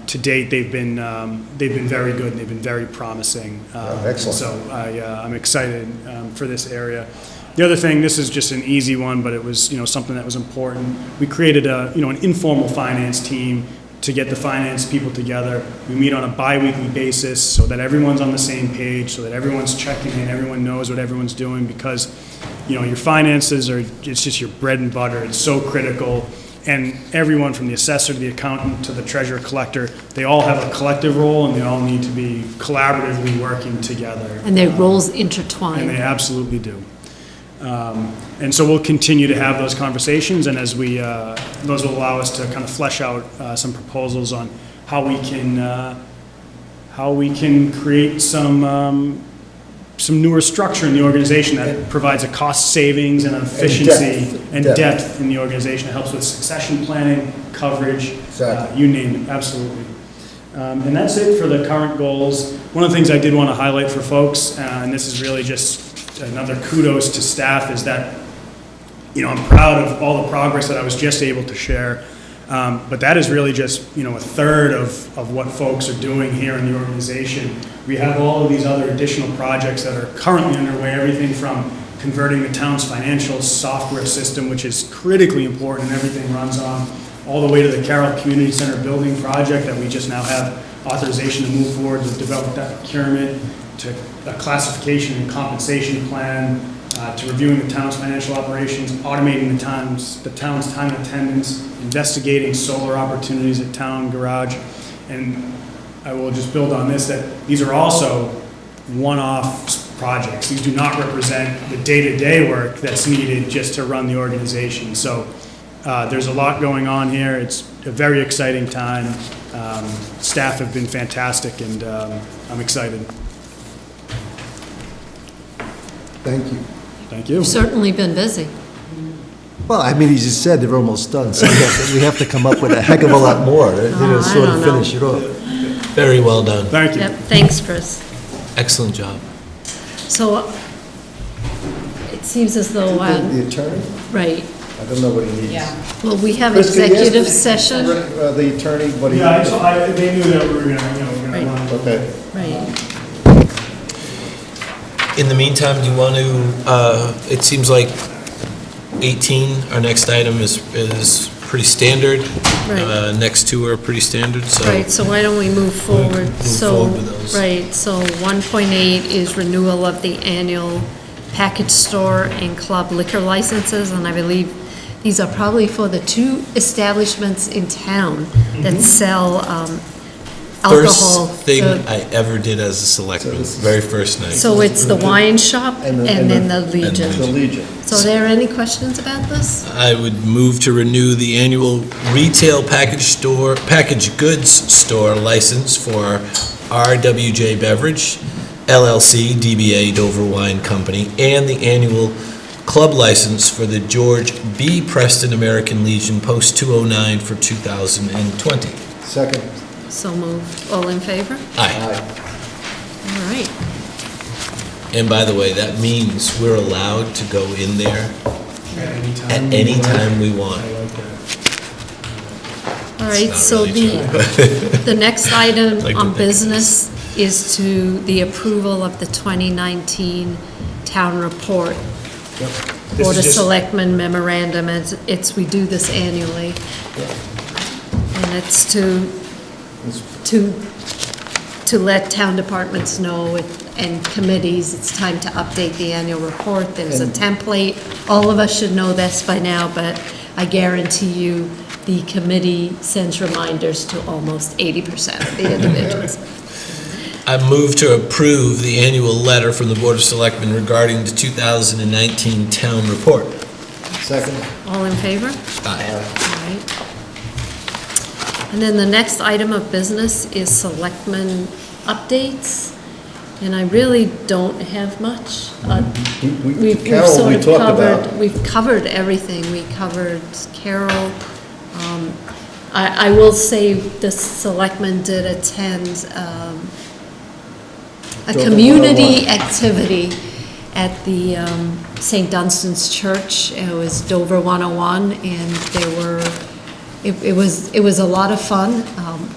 to date, they've been very good, and they've been very promising. Excellent. So I'm excited for this area. The other thing, this is just an easy one, but it was, something that was important. We created an informal finance team to get the finance people together. We meet on a bi-weekly basis so that everyone's on the same page, so that everyone's checking in, everyone knows what everyone's doing, because, your finances it's just your bread and butter. It's so critical. And everyone from the assessor to the accountant to the treasurer collector, they all have a collective role, and they all need to be collaboratively working together. And their roles And intertwine. they absolutely do. And so we'll continue to have those conversations, and as we, those will allow us to kind of flesh out some proposals on how we can create some newer structure in the organization that provides a cost savings and efficiency and depth in the organization. It helps with succession planning, coverage, Exactly. you name it, absolutely. And that's it for the current goals. One of the things I did want to highlight for folks, and this is really just another kudos to staff, is that, I'm proud of all the progress that I was just able to share. But that is really just, a third of what folks are doing here in the organization. We have all of these other additional projects that are currently underway, everything from converting the town's financial software system, which is critically important and everything runs on, all the way to the Carroll Community Center building project that we just now have authorization to move forward to develop that procurement, to a classification and compensation plan, to reviewing the town's financial operations, automating the town's time attendance, investigating solar opportunities at Town Garage. And I will just build on this, that these are also one-off projects. These do not represent the day-to-day work that's needed just to run the organization. So there's a lot going on here. It's a very exciting time. Staff have been fantastic, and I'm excited. Thank you. Thank you. You've certainly been busy. Well, I mean, he just said they're almost done, so we have to come up with a heck of a lot more, I sort of don't know. finish it off. Very well done. Thank you. Yep, thanks, Chris. Excellent job. So it seems as though, The attorney? right, I don't know what he needs. Yeah. well, we have Chris, can you ask executive the- session, The attorney, what he Yeah, needs? they knew that we were gonna, Right. run. Okay. right. In the meantime, do you want to, it seems like 18, our next item is pretty standard. Right. Next two are pretty standard, so. Right, so why don't we move forward? Move So, forward with those. right, so 1.8 is renewal of the annual package store and club liquor licenses, and I believe these are probably for the two establishments in town that sell alcohol. First thing I ever did as a selectman, this is- very first night. So it's the wine shop And and the- then the The Legion. Legion. So are there any questions about this? I would move to renew the annual retail package goods store license for RWJ Beverage, LLC, DBA Dover Wine Company, and the annual club license for the George B. Preston American Legion Post 209 for 2020. Second. So moved. All in favor? Aye. Aye. All right. And by the way, that means we're allowed to go in there at any time we want. All right, not so really the next item Like to on think business is to the approval of the 2019 town report. This Board is of just- Selectmen memorandum, we do this annually. And it's to let town departments know and committees, it's time to update the annual report. There's a template. All of us should know this by now, but I guarantee you, the committee sends reminders to almost 80% of the individuals. I move to approve the annual letter from the Board of Selectmen regarding the 2019 town report. Second. All in favor? Aye. All right. And then the next item of business is selectmen updates, and I really don't have much. We've Carol, sort we of talked covered, about. we've covered everything. We covered Carol. I will say the selectmen did attend a Dover community 101. activity at the St. Dunstan's Church. It was Dover 101, and it was a lot of fun.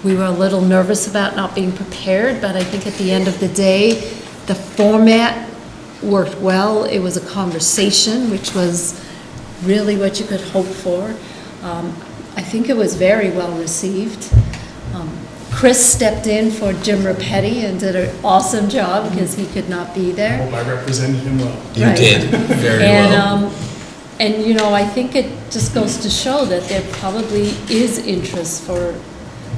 We were a little nervous about not being prepared, but I think at the end of the day, the format worked well. It was a conversation, which was really what you could hope for. I think it was very well received. Chris stepped in for Jim Rapetti and did an awesome job because he could not be there. Hope I represented him well. You Right. did, very well. And, you know, I think it just goes to show that there probably is interest for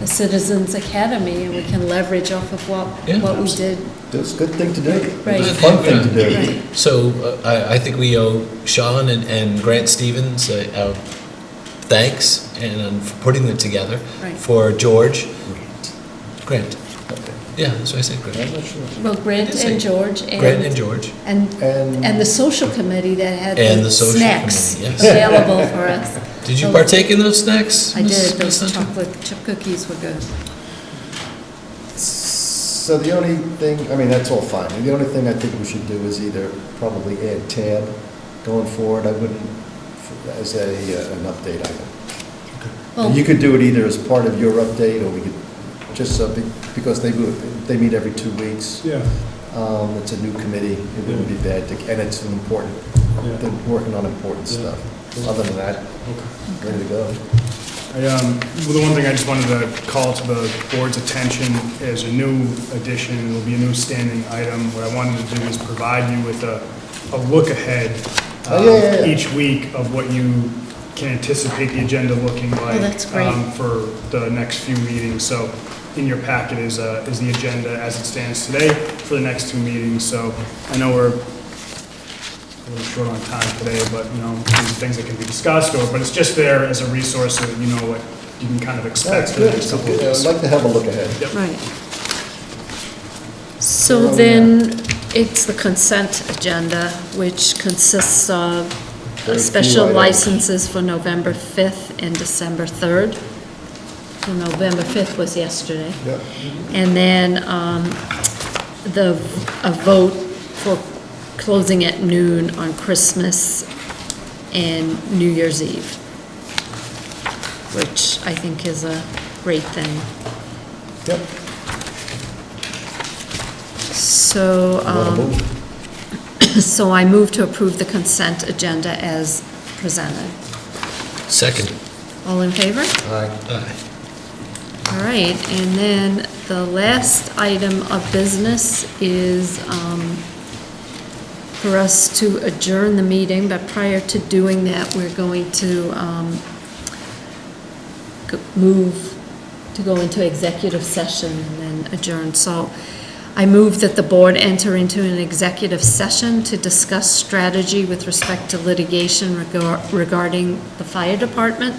a Citizens Academy, and we can leverage off of Yeah, what we did. It's a good thing to do. Right. It's a fun thing to do. Right. So I think we owe Sean and Grant Stevens a thanks and for putting it together. Right. For George. Grant. Yeah, that's what I said, Grant. I'm not sure. Well, Grant Did you and say- George Grant and George. and the social committee that had And the the social snacks committee, yes. available for us. Did you So- partake in those snacks? I Ms. did, those Hunter? chocolate chip cookies were good. So the only thing, I mean, that's all fine. The only thing I think we should do is either probably add tab going forward. I wouldn't, as an update item. Well, You could do it either as part of your update, or we could just, because they meet every 2 weeks. Yeah. It's a new committee. It wouldn't be bad to, and it's an important, they're working on important stuff. Other than that, ready to go. Well, the one thing I just wanted to call to the board's attention is a new addition, it'll be a new standing item. What I wanted to do is provide you with a look ahead each week of what you can anticipate the agenda looking like. that's great. For the next few meetings. So in your packet is the agenda as it stands today for the next 2 meetings. So I know we're a little short on time today, but, you know, these are things that can be discussed, but it's just there as a resource so that you know what you can kind of expect That's for the good. next couple of I'd weeks. like to have a look ahead. right. So then, it's the consent agenda, which consists of Very few special items. licenses for November 5th and December 3rd. So November 5th was yesterday. Yep. And then a vote for closing at noon on Christmas and New Year's Eve, which I think is a great thing. Yep. So, Wanna move? so I move to approve the consent agenda as presented. Second. All in favor? Aye. Aye. All right, and then the last item of business is for us to adjourn the meeting, but prior to doing that, we're going to move to go into executive session and then adjourn. So I move that the board enter into an executive session to discuss strategy with respect to litigation regarding the fire department.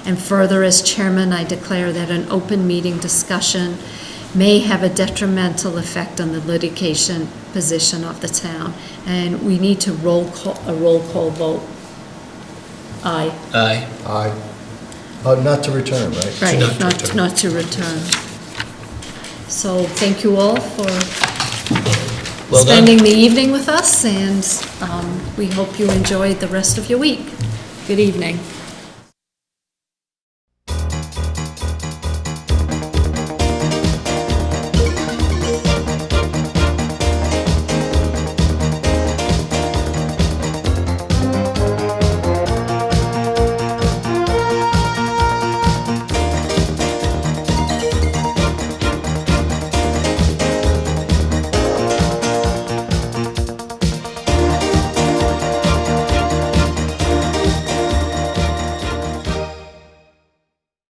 And further, as chairman, I declare that an open meeting discussion may have a detrimental effect on the litigation position of the town. And we need to roll call vote. Aye. Aye. Aye. Not to return, right? Right, Not to return. not to return. So thank you all for Well done. spending the evening with us, and we hope you enjoyed the rest of your week. Good evening.